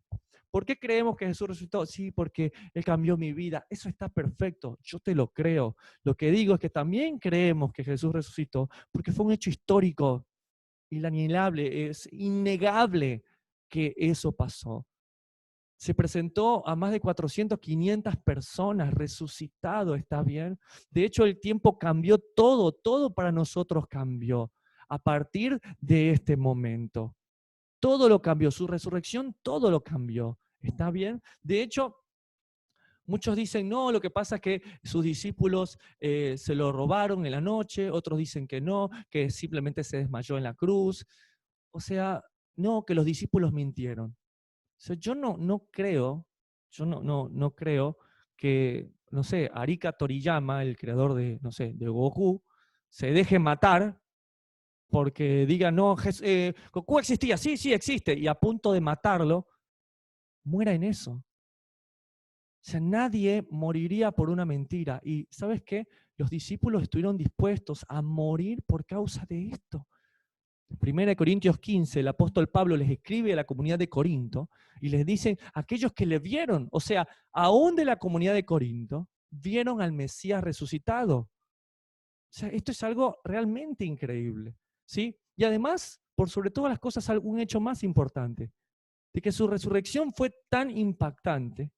¿Por qué creemos que Jesús resucitó? Sí, porque Él cambió mi vida. Eso está perfecto, yo te lo creo. Lo que digo es que también creemos que Jesús resucitó porque fue un hecho histórico, inalienable, es innegable que eso pasó. Se presentó a más de 400, 500 personas, resucitado, ¿está bien? De hecho, el tiempo cambió todo, todo para nosotros cambió a partir de este momento. Todo lo cambió, su resurrección, todo lo cambió, ¿está bien? De hecho, muchos dicen, no, lo que pasa es que sus discípulos se lo robaron en la noche, otros dicen que no, que simplemente se desmayó en la cruz. O sea, no, que los discípulos mintieron. O sea, yo no creo, yo no creo que, no sé, Arika Toriyama, el creador de, no sé, de Goku, se deje matar porque diga, no, Goku existía, sí, sí existe, y a punto de matarlo, muera en eso. O sea, nadie moriría por una mentira. Y ¿sabes qué? Los discípulos estuvieron dispuestos a morir por causa de esto. En 1 Corintios 15, el apóstol Pablo les escribe a la comunidad de Corinto y les dice, aquellos que le vieron, o sea, aún de la comunidad de Corinto, vieron al Mesías resucitado. O sea, esto es algo realmente increíble, ¿sí? Y además, por sobre todas las cosas, un hecho más importante, de que su resurrección fue tan impactante,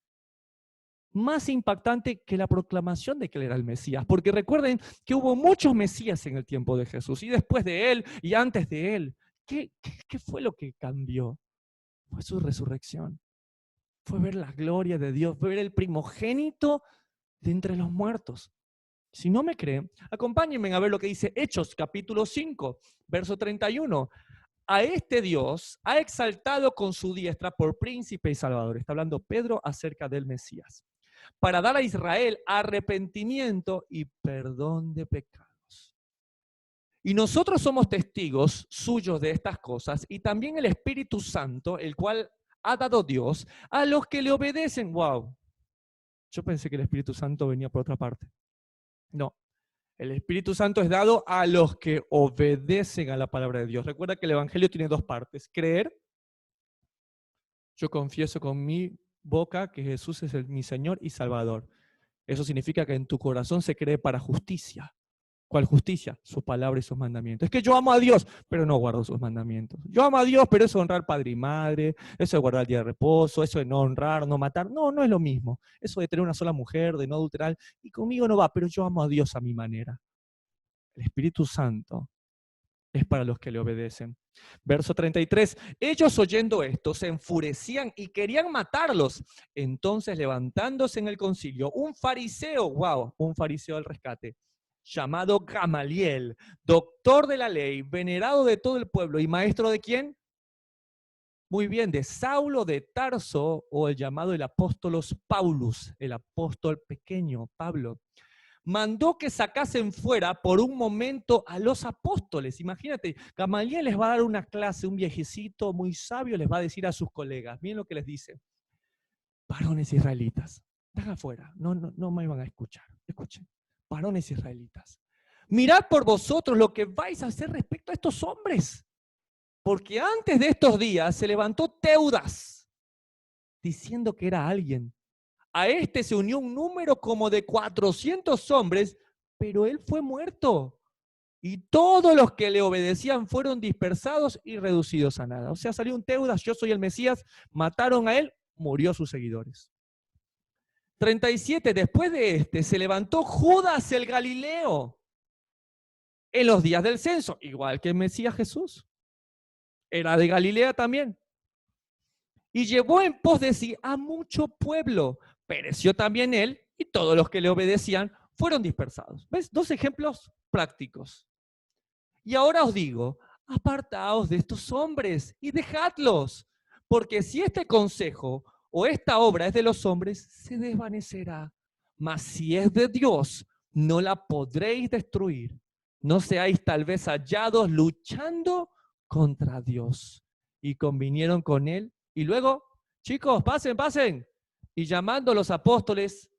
más impactante que la proclamación de que él era el Mesías. Porque recuerden que hubo muchos Mesías en el tiempo de Jesús, y después de él, y antes de él. ¿Qué fue lo que cambió? Fue su resurrección. Fue ver la gloria de Dios, fue ver el primogénito de entre los muertos. Si no me creen, acompáñenme a ver lo que dice Hechos capítulo 5, verso 31. A este Dios ha exaltado con su diestra por príncipe y salvador. Está hablando Pedro acerca del Mesías, para dar a Israel arrepentimiento y perdón de pecados. Y nosotros somos testigos suyos de estas cosas, y también el Espíritu Santo, el cual ha dado Dios a los que le obedecen. Wow, yo pensé que el Espíritu Santo venía por otra parte. No, el Espíritu Santo es dado a los que obedecen a la palabra de Dios. Recuerda que el Evangelio tiene dos partes: creer. Yo confieso con mi boca que Jesús es mi Señor y Salvador. Eso significa que en tu corazón se cree para justicia. ¿Cuál justicia? Su palabra y sus mandamientos. Es que yo amo a Dios, pero no guardo sus mandamientos. Yo amo a Dios, pero eso es honrar padre y madre, eso es guardar el día de reposo, eso es no honrar, no matar. No, no es lo mismo. Eso de tener una sola mujer, de no adulterar, y conmigo no va, pero yo amo a Dios a mi manera. El Espíritu Santo es para los que le obedecen. Verso 33, ellos oyendo esto se enfurecían y querían matarlos. Entonces levantándose en el concilio, un fariseo, wow, un fariseo al rescate, llamado Gamaliel, doctor de la ley, venerado de todo el pueblo y maestro de ¿quién? Muy bien, de Saulo de Tarso, o el llamado el apóstolos Paulus, el apóstol pequeño, Pablo, mandó que sacasen fuera por un momento a los apóstoles. Imagínate, Gamaliel les va a dar una clase, un viejecito muy sabio les va a decir a sus colegas, miren lo que les dice, varones israelitas, deja afuera, no me van a escuchar, escuchen, varones israelitas, mirad por vosotros lo que vais a hacer respecto a estos hombres, porque antes de estos días se levantó Teudas, diciendo que era alguien. A este se unió un número como de 400 hombres, pero él fue muerto. Y todos los que le obedecían fueron dispersados y reducidos a nada. O sea, salió un Teudas, yo soy el Mesías, mataron a él, murió a sus seguidores. 37, después de este, se levantó Judas el Galileo en los días del censo, igual que el Mesías Jesús. Era de Galilea también. Y llevó en pos de sí a mucho pueblo. Pereció también él y todos los que le obedecían fueron dispersados. ¿Ves? Dos ejemplos prácticos. Y ahora os digo, apartaos de estos hombres y dejadlos, porque si este consejo o esta obra es de los hombres, se desvanecerá. Mas si es de Dios, no la podréis destruir. No seáis tal vez hallados luchando contra Dios. Y convinieron con él. Y luego, chicos, pasen, pasen. Y llamando a los apóstoles,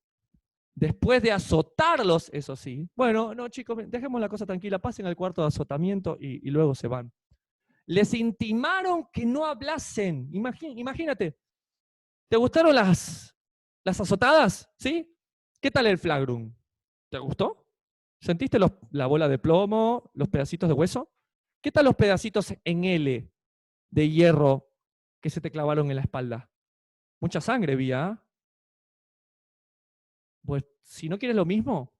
después de azotarlos, eso sí. Bueno, no, chicos, dejemos la cosa tranquila, pasen al cuarto de azotamiento y luego se van. Les intimaron que no hablasen. Imagínate, ¿te gustaron las azotadas? ¿Sí? ¿Qué tal el flagrum? ¿Te gustó? ¿Sentiste la bola de plomo, los pedacitos de hueso? ¿Qué tal los pedacitos en L de hierro que se te clavaron en la espalda? Mucha sangre, vía. Pues si no quieres lo mismo,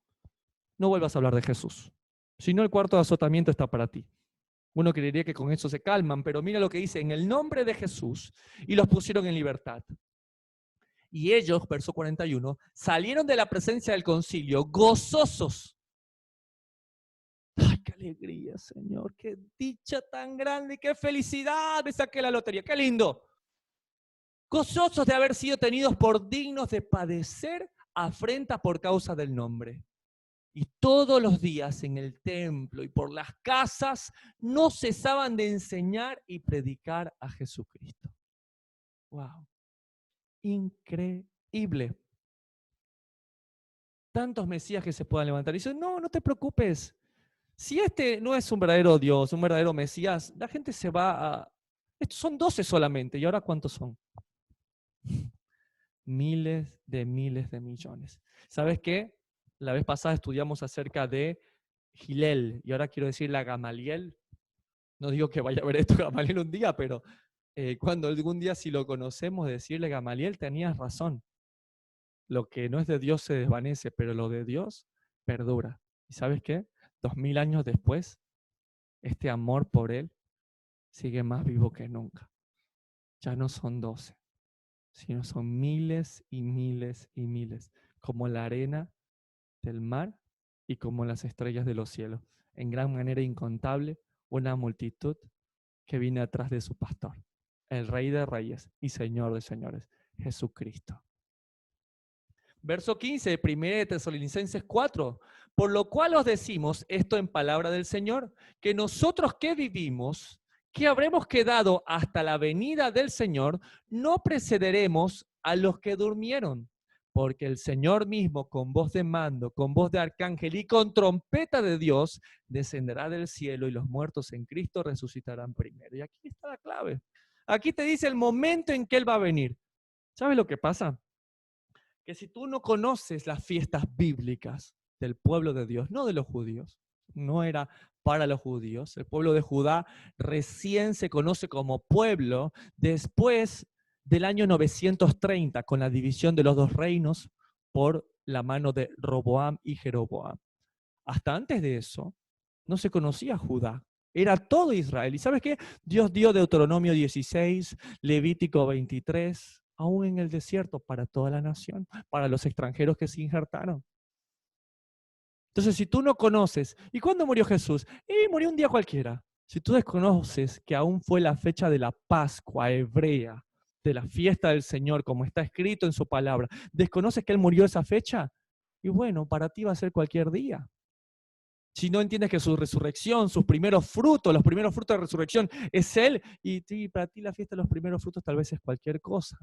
no vuelvas a hablar de Jesús. Si no, el cuarto de azotamiento está para ti. Uno creería que con eso se calman, pero mira lo que dice, en el nombre de Jesús, y los pusieron en libertad. Y ellos, verso 41, salieron de la presencia del concilio gozosos. ¡Ay, qué alegría, Señor! ¡Qué dicha tan grande! ¡Qué felicidad! Me saqué la lotería. ¡Qué lindo! Gozosos de haber sido tenidos por dignos de padecer afrenta por causa del nombre. Y todos los días en el templo y por las casas no cesaban de enseñar y predicar a Jesucristo. ¡Wow! Increíble. Tantos mesías que se puedan levantar. Y dicen, no te preocupes. Si este no es un verdadero Dios, un verdadero Mesías, la gente se va a... Estos son 12 solamente. ¿Y ahora cuántos son? Miles de millones. ¿Sabes qué? La vez pasada estudiamos acerca de Gilel, y ahora quiero decir la Gamaliel. No digo que vaya a ver esto Gamaliel un día, pero cuando algún día si lo conocemos, decirle Gamaliel, tenías razón. Lo que no es de Dios se desvanece, pero lo de Dios perdura. ¿Y sabes qué? 2000 años después, este amor por Él sigue más vivo que nunca. Ya no son 12, sino son miles y miles y miles, como la arena del mar y como las estrellas de los cielos. En gran manera incontable, una multitud que viene atrás de su pastor, el Rey de Reyes y Señor de Señores, Jesucristo. Verso 15, 1 de Tesalonicenses 4. Por lo cual os decimos esto en palabra del Señor, que nosotros que vivimos, que habremos quedado hasta la venida del Señor, no precederemos a los que durmieron. Porque el Señor mismo, con voz de mando, con voz de arcángel y con trompeta de Dios, descenderá del cielo y los muertos en Cristo resucitarán primero. Y aquí está la clave. Aquí te dice el momento en que Él va a venir. ¿Sabes lo que pasa? Que si tú no conoces las fiestas bíblicas del pueblo de Dios, no de los judíos, no era para los judíos. El pueblo de Judá recién se conoce como pueblo después del año 930, con la división de los dos reinos por la mano de Roboam y Jeroboam. Hasta antes de eso, no se conocía Judá. Era todo Israel. ¿Y sabes qué? Dios dio Deuteronomio 16, Levítico 23, aún en el desierto, para toda la nación, para los extranjeros que se injertaron. Entonces, si tú no conoces, ¿y cuándo murió Jesús? Y murió un día cualquiera. Si tú desconoces que aún fue la fecha de la Pascua hebrea, de la fiesta del Señor, como está escrito en su palabra, desconoces que Él murió esa fecha, y bueno, para ti va a ser cualquier día. Si no entiendes que su resurrección, sus primeros frutos, los primeros frutos de resurrección es Él, y para ti la fiesta de los primeros frutos tal vez es cualquier cosa.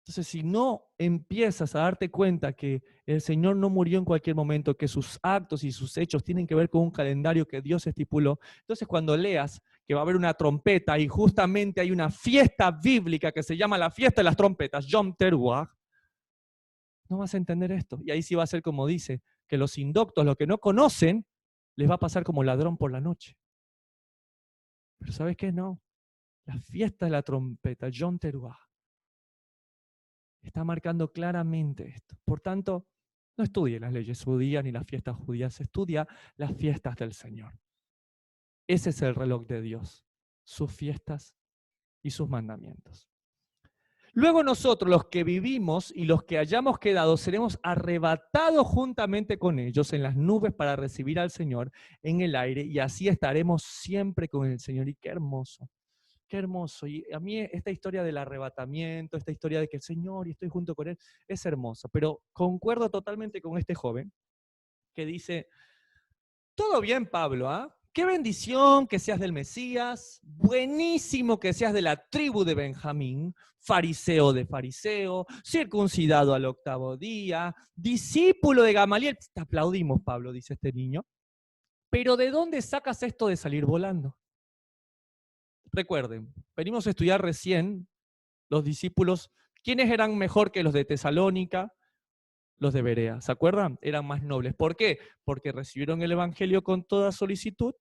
Entonces, si no empiezas a darte cuenta que el Señor no murió en cualquier momento, que sus actos y sus hechos tienen que ver con un calendario que Dios estipuló, entonces cuando leas que va a haber una trompeta y justamente hay una fiesta bíblica que se llama la fiesta de las trompetas, Yom Teruah, no vas a entender esto. Y ahí sí va a ser como dice, que los indoctos, los que no conocen, les va a pasar como ladrón por la noche. Pero ¿sabes qué? No. La fiesta de la trompeta, Yom Teruah, está marcando claramente esto. Por tanto, no estudie las leyes judías ni las fiestas judías, estudia las fiestas del Señor. Ese es el reloj de Dios, sus fiestas y sus mandamientos. Luego nosotros, los que vivimos y los que hayamos quedado, seremos arrebatados juntamente con ellos en las nubes para recibir al Señor en el aire, y así estaremos siempre con el Señor. Y qué hermoso. Qué hermoso. Y a mí esta historia del arrebatamiento, esta historia de que el Señor y estoy junto con Él, es hermosa. Pero concuerdo totalmente con este joven que dice, todo bien, Pablo, ¿ah? Qué bendición que seas del Mesías, buenísimo que seas de la tribu de Benjamín, fariseo de fariseo, circuncidado al octavo día, discípulo de Gamaliel. Te aplaudimos, Pablo, dice este niño. Pero ¿de dónde sacas esto de salir volando? Recuerden, venimos a estudiar recién los discípulos, ¿quiénes eran mejor que los de Tesalónica? Los de Berea, ¿se acuerdan? Eran más nobles. ¿Por qué? Porque recibieron el Evangelio con toda solicitud,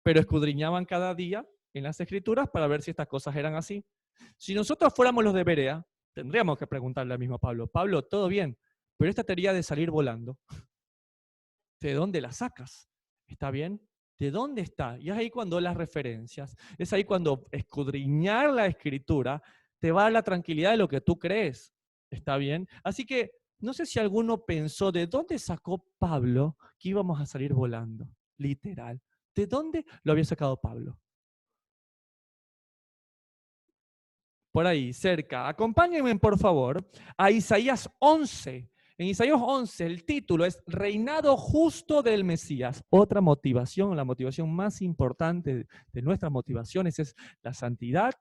pero escudriñaban cada día en las Escrituras para ver si estas cosas eran así. Si nosotros fuéramos los de Berea, tendríamos que preguntarle al mismo Pablo, Pablo, todo bien, pero esta teoría de salir volando, ¿de dónde la sacas? ¿Está bien? ¿De dónde está? Y es ahí cuando las referencias, es ahí cuando escudriñar la Escritura te va a dar la tranquilidad de lo que tú crees. ¿Está bien? Así que no sé si alguno pensó de dónde sacó Pablo que íbamos a salir volando, literal. ¿De dónde lo había sacado Pablo? Por ahí, cerca. Acompáñenme, por favor, a Isaías 11. En Isaías 11 el título es Reinado justo del Mesías. Otra motivación, la motivación más importante de nuestras motivaciones es la santidad,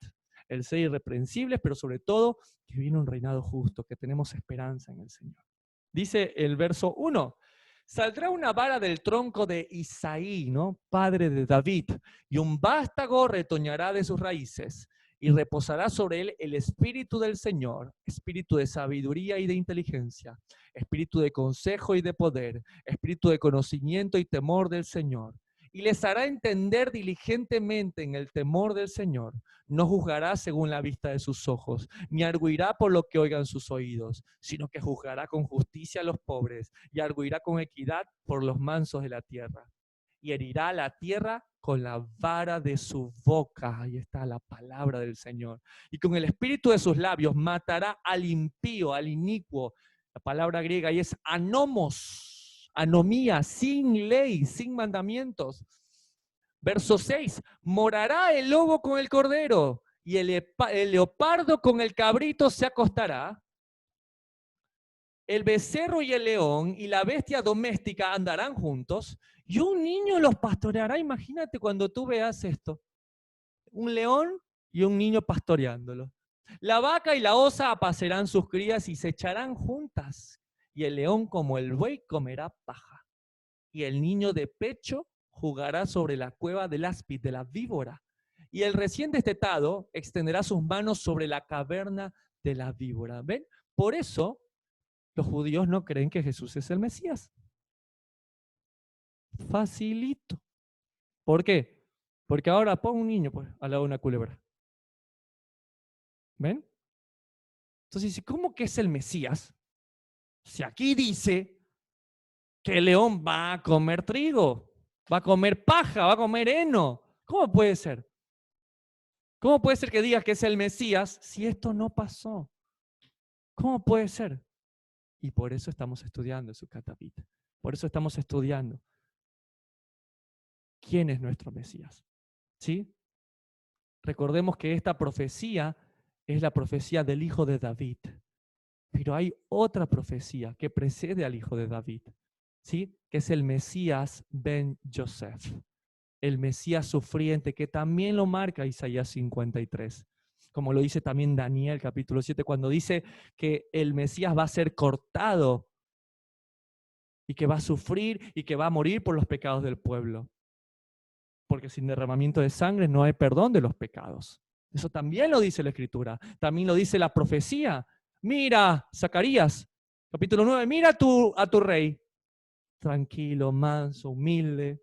el ser irreprensibles, pero sobre todo que viene un reinado justo, que tenemos esperanza en el Señor. Dice el verso 1, saldrá una vara del tronco de Isaí, ¿no? Padre de David, y un vástago retoñará de sus raíces, y reposará sobre él el espíritu del Señor, espíritu de sabiduría y de inteligencia, espíritu de consejo y de poder, espíritu de conocimiento y temor del Señor. Y les hará entender diligentemente en el temor del Señor. No juzgará según la vista de sus ojos, ni arguirá por lo que oigan sus oídos, sino que juzgará con justicia a los pobres y arguirá con equidad por los mansos de la tierra. Y herirá la tierra con la vara de su boca. Ahí está la palabra del Señor. Y con el espíritu de sus labios matará al impío, al inicuo. La palabra griega ahí es anomos, anomía, sin ley, sin mandamientos. Verso 6, morará el lobo con el cordero y el leopardo con el cabrito se acostará. El becerro y el león y la bestia doméstica andarán juntos y un niño los pastoreará. Imagínate cuando tú veas esto, un león y un niño pastoreándolo. La vaca y la osa apacerán sus crías y se echarán juntas, y el león como el buey comerá paja, y el niño de pecho jugará sobre la cueva del áspid, de la víbora, y el recién destetado extenderá sus manos sobre la caverna de la víbora. ¿Ven? Por eso los judíos no creen que Jesús es el Mesías. Facilito. ¿Por qué? Porque ahora pon un niño pues, al lado de una culebra. ¿Ven? Entonces, ¿cómo que es el Mesías? Si aquí dice que el león va a comer trigo, va a comer paja, va a comer heno. ¿Cómo puede ser? ¿Cómo puede ser que digas que es el Mesías si esto no pasó? ¿Cómo puede ser? Y por eso estamos estudiando su David. Por eso estamos estudiando quién es nuestro Mesías. ¿Sí? Recordemos que esta profecía es la profecía del hijo de David. Pero hay otra profecía que precede al hijo de David, ¿sí? Que es el Mesías ben Yosef, el Mesías sufriente, que también lo marca Isaías 53. Como lo dice también Daniel capítulo 7, cuando dice que el Mesías va a ser cortado y que va a sufrir y que va a morir por los pecados del pueblo. Porque sin derramamiento de sangre no hay perdón de los pecados. Eso también lo dice la Escritura, también lo dice la profecía. Mira, Zacarías, capítulo 9, mira a tu rey, tranquilo, manso, humilde,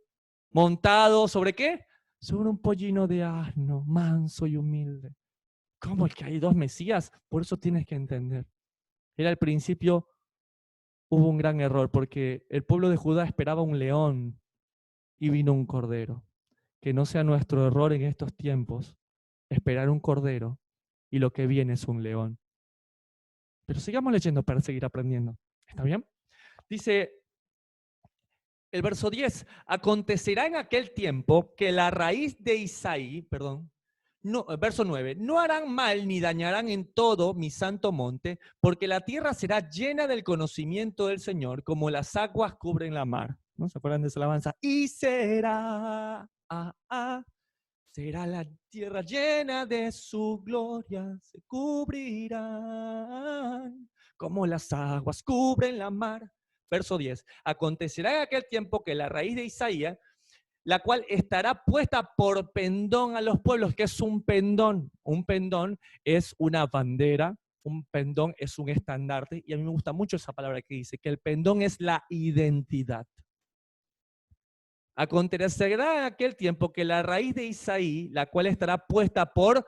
montado, ¿sobre qué? Sobre un pollino de asno, manso y humilde. ¿Cómo es que hay dos Mesías? Por eso tienes que entender. Era al principio, hubo un gran error, porque el pueblo de Judá esperaba un león y vino un cordero. Que no sea nuestro error en estos tiempos esperar un cordero y lo que viene es un león. Pero sigamos leyendo para seguir aprendiendo. ¿Está bien? Dice el verso 10, acontecerá en aquel tiempo que la raíz de Isaí, no, verso 9, no harán mal ni dañarán en todo mi santo monte, porque la tierra será llena del conocimiento del Señor, como las aguas cubren la mar. ¿No se acuerdan de esa alabanza? Y será, será la tierra llena de su gloria, se cubrirán como las aguas cubren la mar. Verso 10. Acontecerá en aquel tiempo que la raíz de Isaías, la cual estará puesta por pendón a los pueblos. ¿Qué es un pendón? Un pendón es una bandera, un pendón es un estandarte, y a mí me gusta mucho esa palabra que dice, que el pendón es la identidad. Acontecerá en aquel tiempo que la raíz de Isaí, la cual estará puesta por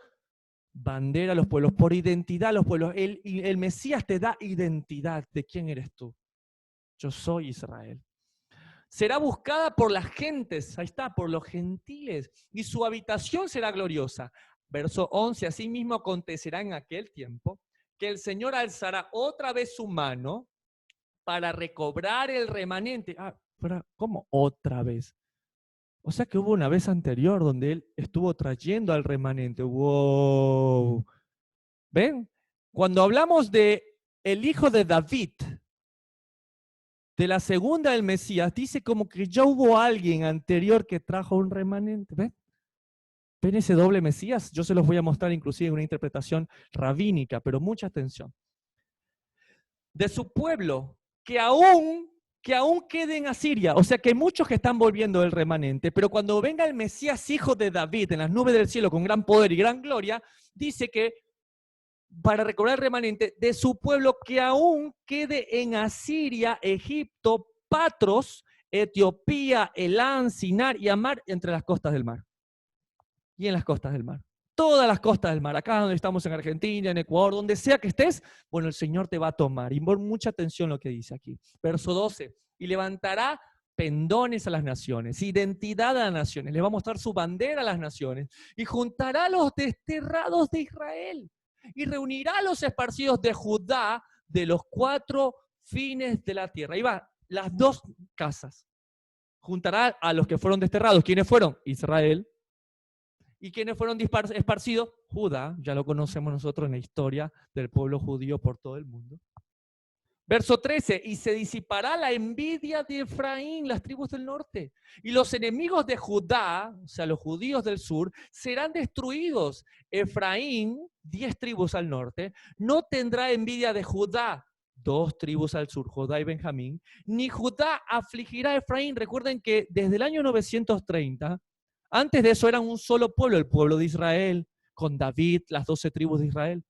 bandera a los pueblos, por identidad a los pueblos. El Mesías te da identidad de quién eres tú. Yo soy Israel. Será buscada por las gentes, ahí está, por los gentiles, y su habitación será gloriosa. Verso 11, asimismo acontecerá en aquel tiempo que el Señor alzará otra vez su mano para recobrar el remanente. Pero ¿cómo otra vez? O sea que hubo una vez anterior donde él estuvo trayendo al remanente. ¡Wow! ¿Ven? Cuando hablamos de el hijo de David, de la segunda del Mesías, dice como que ya hubo alguien anterior que trajo un remanente. ¿Ven? ¿Ven ese doble Mesías? Yo se los voy a mostrar inclusive en una interpretación rabínica, pero mucha atención. De su pueblo, que aún quede en Asiria. O sea que hay muchos que están volviendo del remanente, pero cuando venga el Mesías, hijo de David, en las nubes del cielo, con gran poder y gran gloria, dice que para recobrar el remanente de su pueblo que aún quede en Asiria, Egipto, Patros, Etiopía, Elán, Sinar y Amar, entre las costas del mar. Y en las costas del mar. Todas las costas del mar, acá donde estamos en Argentina, en Ecuador, donde sea que estés, bueno, el Señor te va a tomar. Y pon mucha atención lo que dice aquí. Verso 12, y levantará pendones a las naciones, identidad a las naciones, le va a mostrar su bandera a las naciones, y juntará a los desterrados de Israel, y reunirá a los esparcidos de Judá de los cuatro fines de la tierra. Ahí va, las dos casas. Juntará a los que fueron desterrados. ¿Quiénes fueron? Israel. ¿Y quiénes fueron esparcidos? Judá, ya lo conocemos nosotros en la historia del pueblo judío por todo el mundo. Verso 13, y se disipará la envidia de Efraín, las tribus del norte, y los enemigos de Judá, o sea, los judíos del sur, serán destruidos. Efraín, 10 tribus al norte, no tendrá envidia de Judá, 2 tribus al sur, Judá y Benjamín, ni Judá afligirá a Efraín. Recuerden que desde el año 930, antes de eso eran un solo pueblo, el pueblo de Israel, con David, las 12 tribus de Israel.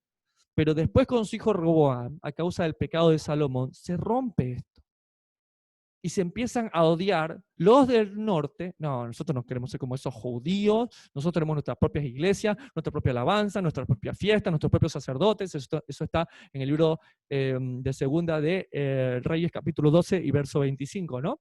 Pero después con su hijo Roboam, a causa del pecado de Salomón, se rompe esto. y se empiezan a odiar los del norte. No, nosotros no queremos ser como esos judíos, nosotros tenemos nuestras propias iglesias, nuestra propia alabanza, nuestra propia fiesta, nuestros propios sacerdotes. Eso está en el libro de Segunda de Reyes capítulo 12 y verso 25, ¿no?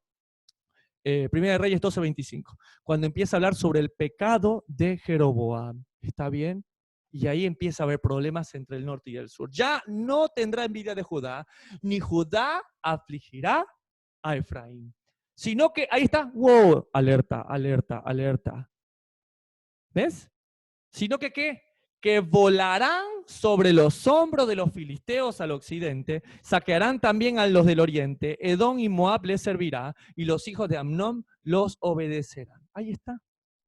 Primera de Reyes 12, 25, cuando empieza a hablar sobre el pecado de Jeroboam. ¿Está bien? Y ahí empieza a haber problemas entre el norte y el sur. Ya no tendrá envidia de Judá, ni Judá afligirá a Efraín. Sino que, ahí está, wow, alerta, alerta, alerta. ¿Ves? Sino que, ¿qué? Que volarán sobre los hombros de los filisteos al occidente, saquearán también a los del oriente, Edom y Moab les servirá, y los hijos de Amnón los obedecerán. Ahí está.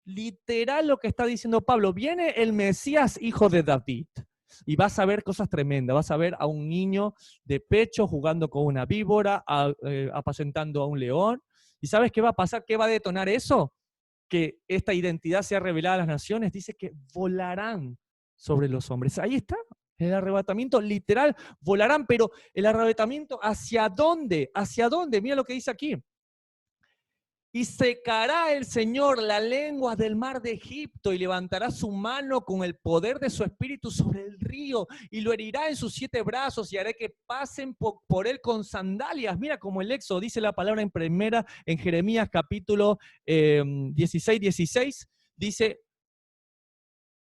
Literal lo que está diciendo Pablo. Viene el Mesías, hijo de David, y vas a ver cosas tremendas. Vas a ver a un niño de pecho jugando con una víbora, apacentando a un león. ¿Y sabes qué va a pasar? ¿Qué va a detonar eso? Que esta identidad sea revelada a las naciones. Dice que volarán sobre los hombres. Ahí está, el arrebatamiento literal, volarán, pero el arrebatamiento ¿hacia dónde? ¿Hacia dónde? Mira lo que dice aquí. Y secará el Señor la lengua del mar de Egipto y levantará su mano con el poder de su espíritu sobre el río y lo herirá en sus 7 brazos y haré que pasen por él con sandalias. Mira como el Éxodo dice la palabra en Jeremías capítulo 16, 16, dice,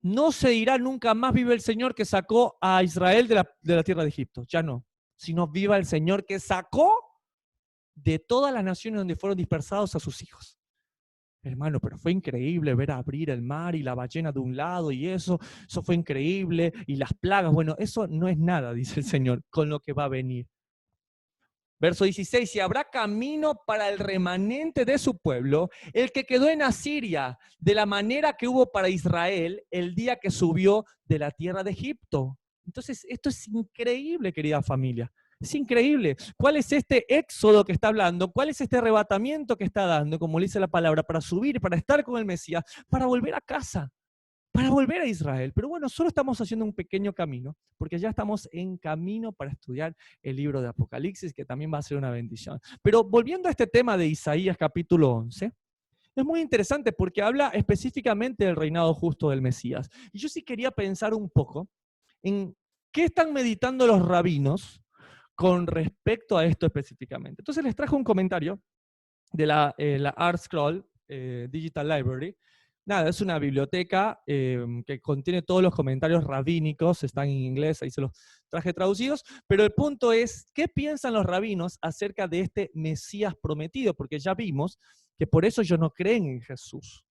no se dirá nunca más vive el Señor que sacó a Israel de la tierra de Egipto, ya no, sino viva el Señor que sacó de todas las naciones donde fueron dispersados a sus hijos. Hermano, pero fue increíble ver abrir el mar y la ballena de un lado y eso fue increíble, y las plagas, bueno, eso no es nada, dice el Señor, con lo que va a venir. Verso 16, y habrá camino para el remanente de su pueblo, el que quedó en Asiria, de la manera que hubo para Israel el día que subió de la tierra de Egipto. Entonces, esto es increíble, querida familia. Es increíble. ¿Cuál es este éxodo que está hablando? ¿Cuál es este arrebatamiento que está dando, como le dice la palabra, para subir, para estar con el Mesías, para volver a casa, para volver a Israel? Pero bueno, solo estamos haciendo un pequeño camino, porque ya estamos en camino para estudiar el libro de Apocalipsis, que también va a ser una bendición. Pero volviendo a este tema de Isaías capítulo 11, es muy interesante porque habla específicamente del reinado justo del Mesías. Y yo sí quería pensar un poco en qué están meditando los rabinos con respecto a esto específicamente. Entonces les traje un comentario de la ArtScroll Digital Library. Nada, es una biblioteca que contiene todos los comentarios rabínicos, están en inglés, ahí se los traje traducidos, pero el punto es, ¿qué piensan los rabinos acerca de este Mesías prometido? Porque ya vimos que por eso ellos no creen en Jesús.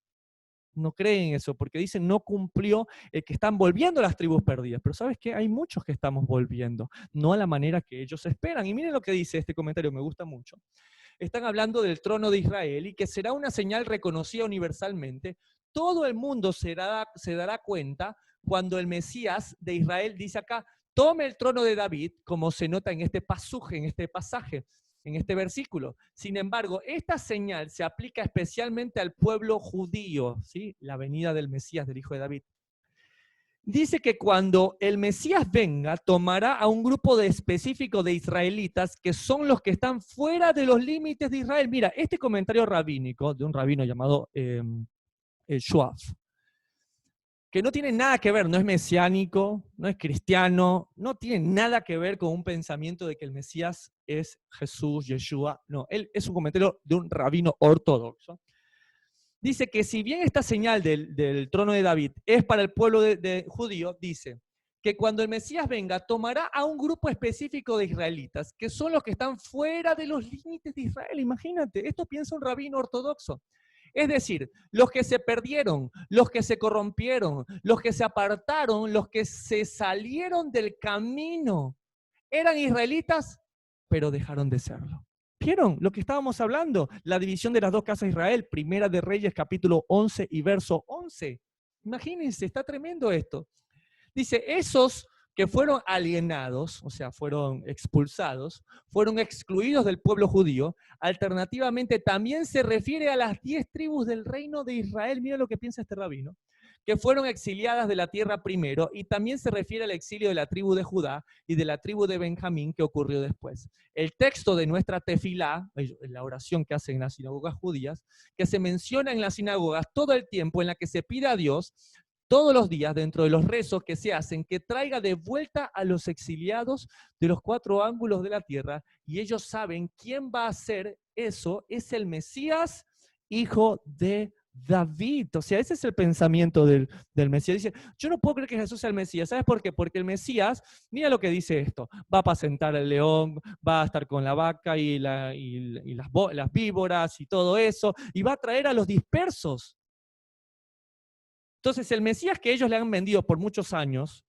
No creen en eso, porque dicen no cumplió el que están volviendo las tribus perdidas. Pero ¿sabes qué? Hay muchos que estamos volviendo, no a la manera que ellos esperan. Y miren lo que dice este comentario, me gusta mucho. Están hablando del trono de Israel y que será una señal reconocida universalmente. Todo el mundo se dará cuenta cuando el Mesías de Israel dice acá, tome el trono de David, como se nota en este pasaje, en este versículo. Sin embargo, esta señal se aplica especialmente al pueblo judío, ¿sí? La venida del Mesías, del hijo de David. Dice que cuando el Mesías venga, tomará a un grupo específico de israelitas que son los que están fuera de los límites de Israel. Mira, este comentario rabínico de un rabino llamado Schwab, que no tiene nada que ver, no es mesiánico, no es cristiano, no tiene nada que ver con un pensamiento de que el Mesías es Jesús, Yeshua. No, él es un comentario de un rabino ortodoxo. Dice que si bien esta señal del trono de David es para el pueblo de judío, dice que cuando el Mesías venga, tomará a un grupo específico de israelitas, que son los que están fuera de los límites de Israel. Imagínate, esto piensa un rabino ortodoxo. Es decir, los que se perdieron, los que se corrompieron, los que se apartaron, los que se salieron del camino, eran israelitas, pero dejaron de serlo. ¿Vieron lo que estábamos hablando? La división de las dos casas de Israel, Primera de Reyes, capítulo 11 y verso 11. Imagínense, está tremendo esto. Dice, esos que fueron alienados, o sea, fueron expulsados, fueron excluidos del pueblo judío, alternativamente también se refiere a las 10 tribus del reino de Israel. Mira lo que piensa este rabino, que fueron exiliadas de la tierra primero, y también se refiere al exilio de la tribu de Judá y de la tribu de Benjamín que ocurrió después. El texto de nuestra tefilá, la oración que hacen en las sinagogas judías, que se menciona en las sinagogas todo el tiempo, en la que se pide a Dios todos los días, dentro de los rezos que se hacen, que traiga de vuelta a los exiliados de los 4 ángulos de la tierra, y ellos saben quién va a hacer eso, es el Mesías, hijo de David. O sea, ese es el pensamiento del Mesías. Dice, yo no puedo creer que Jesús sea el Mesías. ¿Sabes por qué? Porque el Mesías, mira lo que dice esto, va a apacentar al león, va a estar con la vaca y las víboras y todo eso, y va a traer a los dispersos. Entonces, el Mesías que ellos le han vendido por muchos años,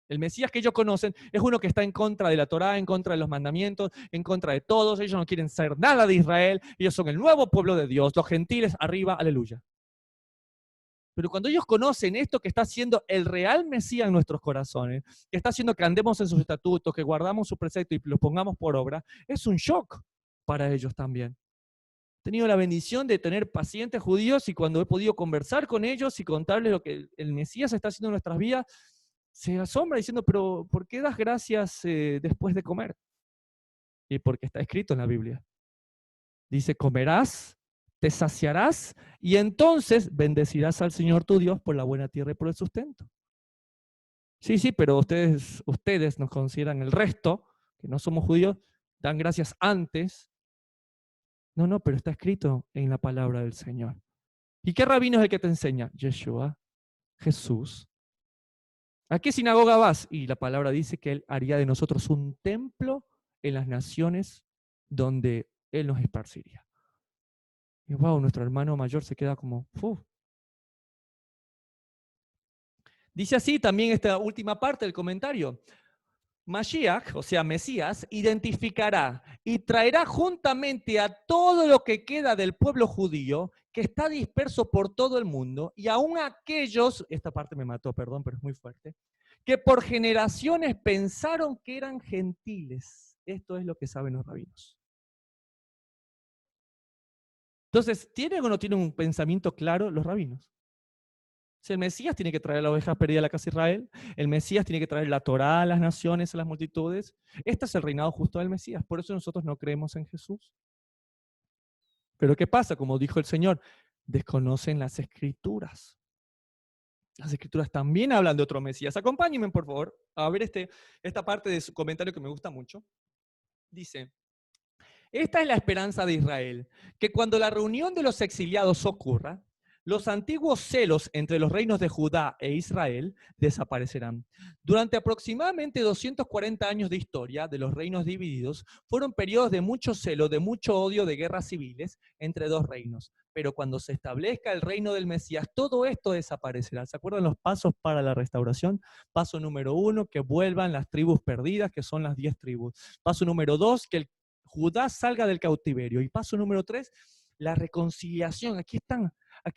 el Mesías que ellos conocen, es uno que está en contra de la Torá, en contra de los mandamientos, en contra de todos. Ellos no quieren ser nada de Israel. Ellos son el nuevo pueblo de Dios. Los gentiles arriba, aleluya. Pero cuando ellos conocen esto que está haciendo el real Mesías en nuestros corazones, que está haciendo que andemos en sus estatutos, que guardamos sus preceptos y los pongamos por obra, es un shock para ellos también. He tenido la bendición de tener pacientes judíos, y cuando he podido conversar con ellos y contarles lo que el Mesías está haciendo en nuestras vidas, se asombra diciendo, pero ¿por qué das gracias después de comer? Y porque está escrito en la Biblia. Dice, comerás, te saciarás, y entonces bendecirás al Señor tu Dios por la buena tierra y por el sustento. Sí, pero ustedes nos consideran el resto, que no somos judíos, dan gracias antes. No, pero está escrito en la palabra del Señor. ¿Y qué rabino es el que te enseña? Yeshua, Jesús. ¿A qué sinagoga vas? Y la palabra dice que Él haría de nosotros un templo en las naciones donde Él nos esparciría. Y wow, nuestro hermano mayor se queda como, ¡uf! Dice así también esta última parte del comentario. Mashiach, o sea, Mesías, identificará y traerá juntamente a todo lo que queda del pueblo judío que está disperso por todo el mundo, y aún aquellos, esta parte me mató, perdón, pero es muy fuerte, que por generaciones pensaron que eran gentiles. Esto es lo que saben los rabinos. Entonces, ¿tienen o no tienen un pensamiento claro los rabinos? Si el Mesías tiene que traer la oveja perdida a la casa de Israel, el Mesías tiene que traer la Torá a las naciones, a las multitudes. Este es el reinado justo del Mesías. Por eso nosotros no creemos en Jesús. Pero ¿qué pasa? Como dijo el Señor, desconocen las Escrituras. Las Escrituras también hablan de otro Mesías. Acompáñenme, por favor, a ver esta parte de su comentario que me gusta mucho. Dice, esta es la esperanza de Israel, que cuando la reunión de los exiliados ocurra, los antiguos celos entre los reinos de Judá e Israel desaparecerán. Durante aproximadamente 240 años de historia de los reinos divididos, fueron periodos de mucho celo, de mucho odio, de guerras civiles entre dos reinos. Pero cuando se establezca el reino del Mesías, todo esto desaparecerá. ¿Se acuerdan los pasos para la restauración? Paso número 1, que vuelvan las tribus perdidas, que son las 10 tribus. Paso número 2, que el Judá salga del cautiverio. Y paso número 3, la reconciliación. Aquí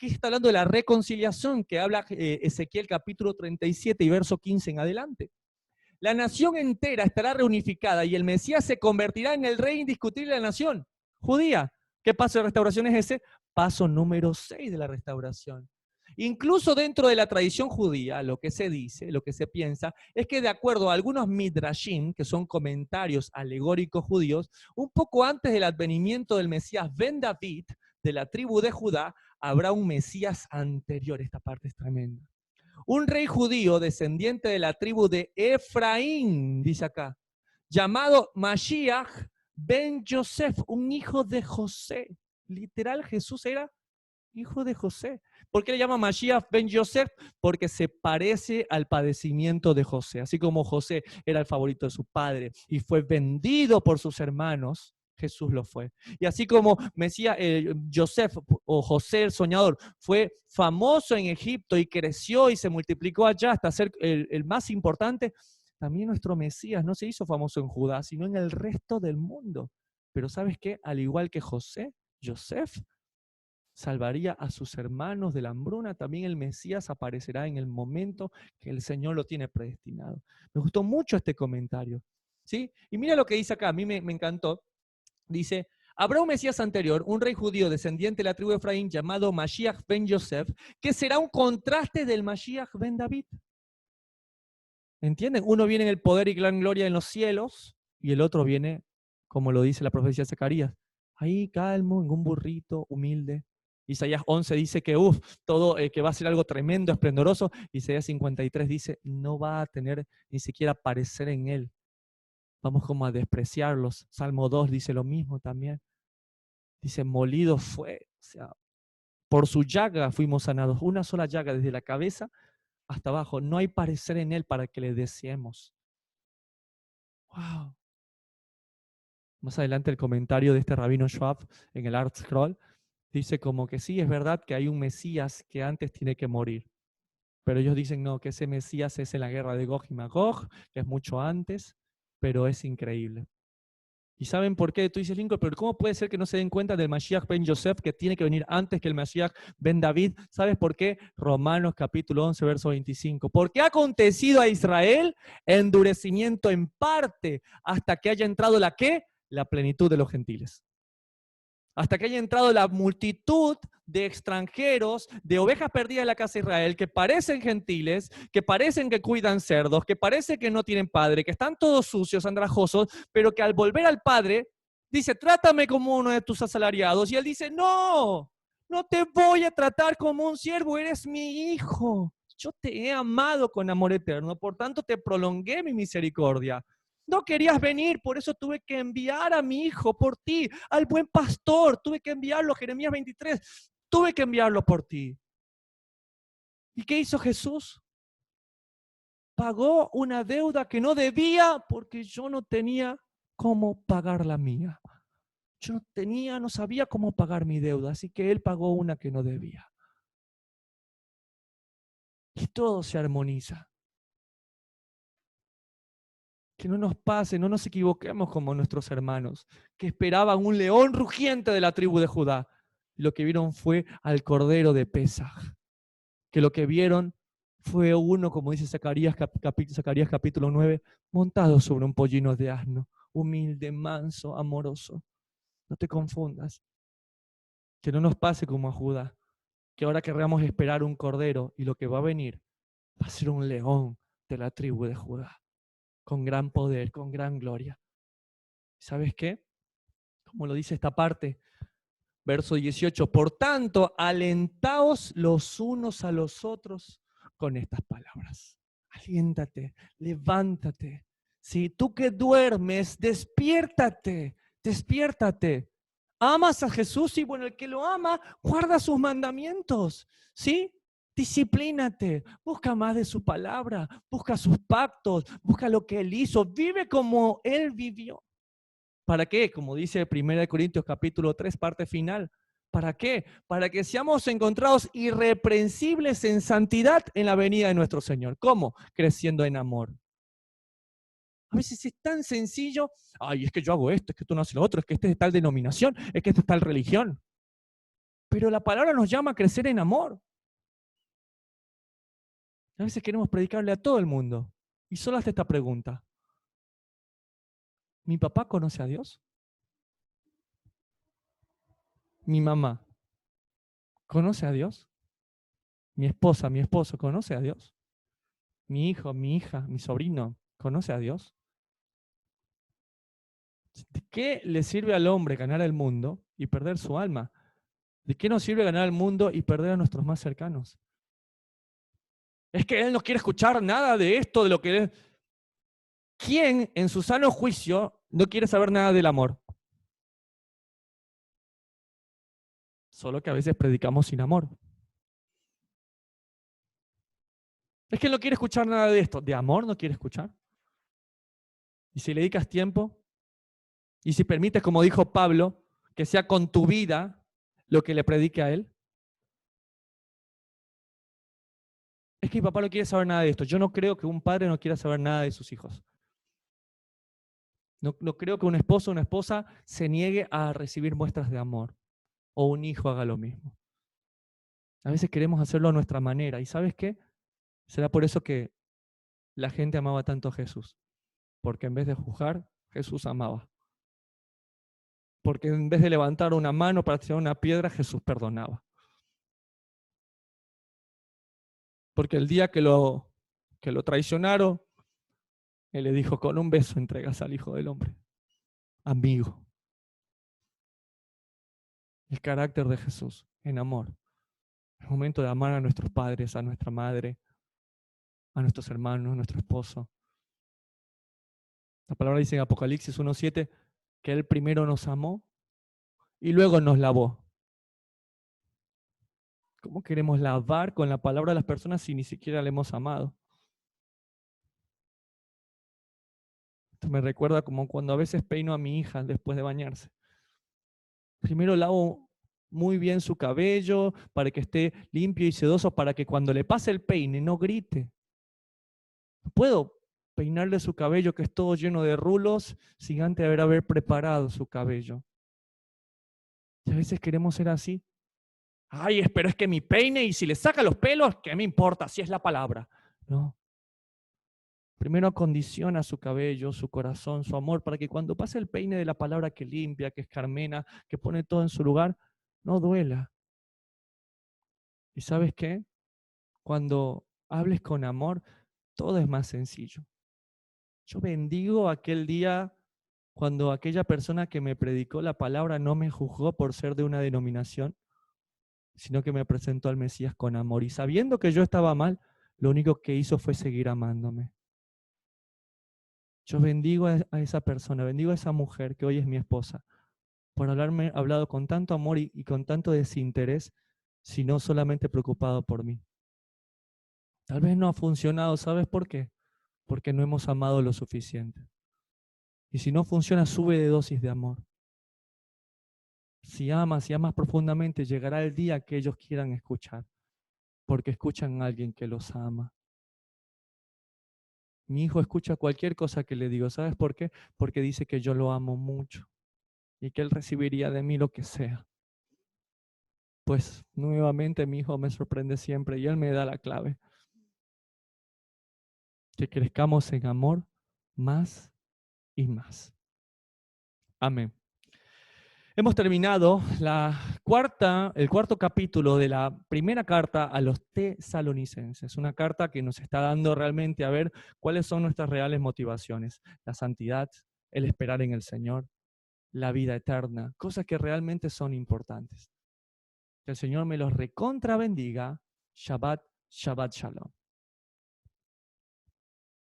está hablando de la reconciliación que habla Ezequiel capítulo 37 y verso 15 en adelante. La nación entera estará reunificada y el Mesías se convertirá en el rey indiscutible de la nación judía. ¿Qué paso de restauración es ese? Paso número 6 de la restauración. Incluso dentro de la tradición judía, lo que se dice, lo que se piensa, es que de acuerdo a algunos midrashim, que son comentarios alegóricos judíos, un poco antes del advenimiento del Mesías Ben David, de la tribu de Judá, habrá un Mesías anterior. Esta parte es tremenda. Un rey judío descendiente de la tribu de Efraín, dice acá, llamado Mashiach Ben Yosef, un hijo de José. Literal, Jesús era hijo de José. ¿Por qué le llama Mashiach Ben Yosef? Porque se parece al padecimiento de José. Así como José era el favorito de su padre y fue vendido por sus hermanos, Jesús lo fue. Y así como Mesías, Yosef o José el soñador fue famoso en Egipto y creció y se multiplicó allá hasta ser el más importante, también nuestro Mesías no se hizo famoso en Judá, sino en el resto del mundo. Pero ¿sabes qué? Al igual que José, Yosef salvaría a sus hermanos de la hambruna, también el Mesías aparecerá en el momento que el Señor lo tiene predestinado. Me gustó mucho este comentario, ¿sí? Y mira lo que dice acá, a mí me encantó. Dice, Habrá un Mesías anterior, un rey judío descendiente de la tribu de Efraín llamado Mashiach ben Yosef, que será un contraste del Mashiach ben David. ¿Entienden? Uno viene en el poder y gran gloria en los cielos y el otro viene, como lo dice la profecía de Zacarías, ahí calmo, en un burrito, humilde. Isaías 11 dice que, todo, que va a ser algo tremendo, esplendoroso. Isaías 53 dice, no va a tener ni siquiera parecer en él. Vamos como a despreciarlos. Salmo 2 dice lo mismo también. Dice, molido fue, o sea, por su llaga fuimos sanados. Una sola llaga desde la cabeza hasta abajo. No hay parecer en él para que le deseemos. Wow. Más adelante el comentario de este rabino Schwab en el Art Scroll dice como que sí, es verdad que hay un Mesías que antes tiene que morir. Pero ellos dicen no, que ese Mesías es en la guerra de Gog y Magog, que es mucho antes, pero es increíble. ¿Y saben por qué? Tú dices, Lincoln, pero ¿cómo puede ser que no se den cuenta del Mashiach ben Yosef que tiene que venir antes que el Mashiach ben David? ¿Sabes por qué? Romanos capítulo 11, verso 25. Porque ha acontecido a Israel endurecimiento en parte hasta que haya entrado la ¿qué? La plenitud de los gentiles. Hasta que haya entrado la multitud de extranjeros, de ovejas perdidas de la casa de Israel, que parecen gentiles, que parecen que cuidan cerdos, que parece que no tienen padre, que están todos sucios, andrajosos, pero que al volver al Padre, dice, trátame como uno de tus asalariados. Y él dice, no, no te voy a tratar como un siervo, eres mi hijo. Yo te he amado con amor eterno, por tanto te prolongué mi misericordia. No querías venir, por eso tuve que enviar a mi hijo por ti, al buen pastor, tuve que enviarlo, Jeremías 23, tuve que enviarlo por ti. ¿Y qué hizo Jesús? Pagó una deuda que no debía porque yo no tenía cómo pagar la mía. Yo no sabía cómo pagar mi deuda, así que Él pagó una que no debía. Y todo se armoniza. Que no nos pase, no nos equivoquemos como nuestros hermanos, que esperaban un león rugiente de la tribu de Judá. Lo que vieron fue al cordero de Pesaj. Que lo que vieron fue uno, como dice Zacarías, Zacarías capítulo 9, montado sobre un pollino de asno, humilde, manso, amoroso. No te confundas. Que no nos pase como a Judá, que ahora querramos esperar un cordero y lo que va a venir va a ser un león de la tribu de Judá, con gran poder, con gran gloria. ¿Sabes qué? Como lo dice esta parte, verso 18, por tanto, alentaos los unos a los otros con estas palabras. Aliéntate, levántate. Si tú que duermes, despiértate, despiértate. ¿Amas a Jesús? Y bueno, el que lo ama, guarda sus mandamientos, ¿sí? Disciplínate, busca más de su palabra, busca sus pactos, busca lo que Él hizo, vive como Él vivió. ¿Para qué? Como dice 1 Corintios capítulo 3, parte final. ¿Para qué? Para que seamos encontrados irreprensibles en santidad en la venida de nuestro Señor. ¿Cómo? Creciendo en amor. A veces es tan sencillo, ay, es que yo hago esto, es que tú no haces lo otro, es que este es de tal denominación, es que este es tal religión. Pero la palabra nos llama a crecer en amor. A veces queremos predicarle a todo el mundo. Y solo hasta esta pregunta. ¿Mi papá conoce a Dios? ¿Mi mamá conoce a Dios? ¿Mi esposa, mi esposo conoce a Dios? ¿Mi hijo, mi hija, mi sobrino conoce a Dios? ¿De qué le sirve al hombre ganar el mundo y perder su alma? ¿De qué nos sirve ganar el mundo y perder a nuestros más cercanos? Es que él no quiere escuchar nada de esto, de lo que es. ¿Quién en su sano juicio no quiere saber nada del amor? Solo que a veces predicamos sin amor. Es que él no quiere escuchar nada de esto. ¿De amor no quiere escuchar? Y si le dedicas tiempo, y si permites, como dijo Pablo, que sea con tu vida lo que le predique a él. Es que mi papá no quiere saber nada de esto. Yo no creo que un padre no quiera saber nada de sus hijos. No creo que un esposo o una esposa se niegue a recibir muestras de amor. O un hijo haga lo mismo. A veces queremos hacerlo a nuestra manera. ¿Y sabes qué? Será por eso que la gente amaba tanto a Jesús. Porque en vez de juzgar, Jesús amaba. Porque en vez de levantar una mano para tirar una piedra, Jesús perdonaba. Porque el día que lo traicionaron, Él le dijo, con un beso entregas al Hijo del Hombre. Amigo. El carácter de Jesús en amor. Es momento de amar a nuestros padres, a nuestra madre, a nuestros hermanos, a nuestro esposo. La palabra dice en Apocalipsis 1:7 que Él primero nos amó y luego nos lavó. ¿Cómo queremos lavar con la palabra a las personas si ni siquiera le hemos amado? Esto me recuerda como cuando a veces peino a mi hija después de bañarse. Primero lavo muy bien su cabello para que esté limpio y sedoso, para que cuando le pase el peine no grite. No puedo peinarle su cabello que es todo lleno de rulos sin antes haber preparado su cabello. Y a veces queremos ser así. Ay, pero es que mi peine y si le saca los pelos, ¿qué me importa? Si es la palabra. No. Primero acondiciona su cabello, su corazón, su amor, para que cuando pase el peine de la palabra que limpia, que escarmena, que pone todo en su lugar, no duela. ¿Y sabes qué? Cuando hables con amor, todo es más sencillo. Yo bendigo aquel día cuando aquella persona que me predicó la palabra no me juzgó por ser de una denominación, sino que me presentó al Mesías con amor. Y sabiendo que yo estaba mal, lo único que hizo fue seguir amándome. Yo bendigo a esa persona, bendigo a esa mujer que hoy es mi esposa, por haberme hablado con tanto amor y con tanto desinterés, sino solamente preocupado por mí. Tal vez no ha funcionado, ¿sabes por qué? Porque no hemos amado lo suficiente. Y si no funciona, sube de dosis de amor. Si amas profundamente, llegará el día que ellos quieran escuchar, porque escuchan a alguien que los ama. Mi hijo escucha cualquier cosa que le digo. ¿Sabes por qué? Porque dice que yo lo amo mucho y que él recibiría de mí lo que sea. Pues nuevamente mi hijo me sorprende siempre y él me da la clave. Que crezcamos en amor más y más. Amén. Hemos terminado el cuarto capítulo de la primera carta a los tesalonicenses, una carta que nos está dando realmente a ver cuáles son nuestras reales motivaciones, la santidad, el esperar en el Señor, la vida eterna, cosas que realmente son importantes. Que el Señor me los recontra bendiga. Shabbat, Shabbat Shalom.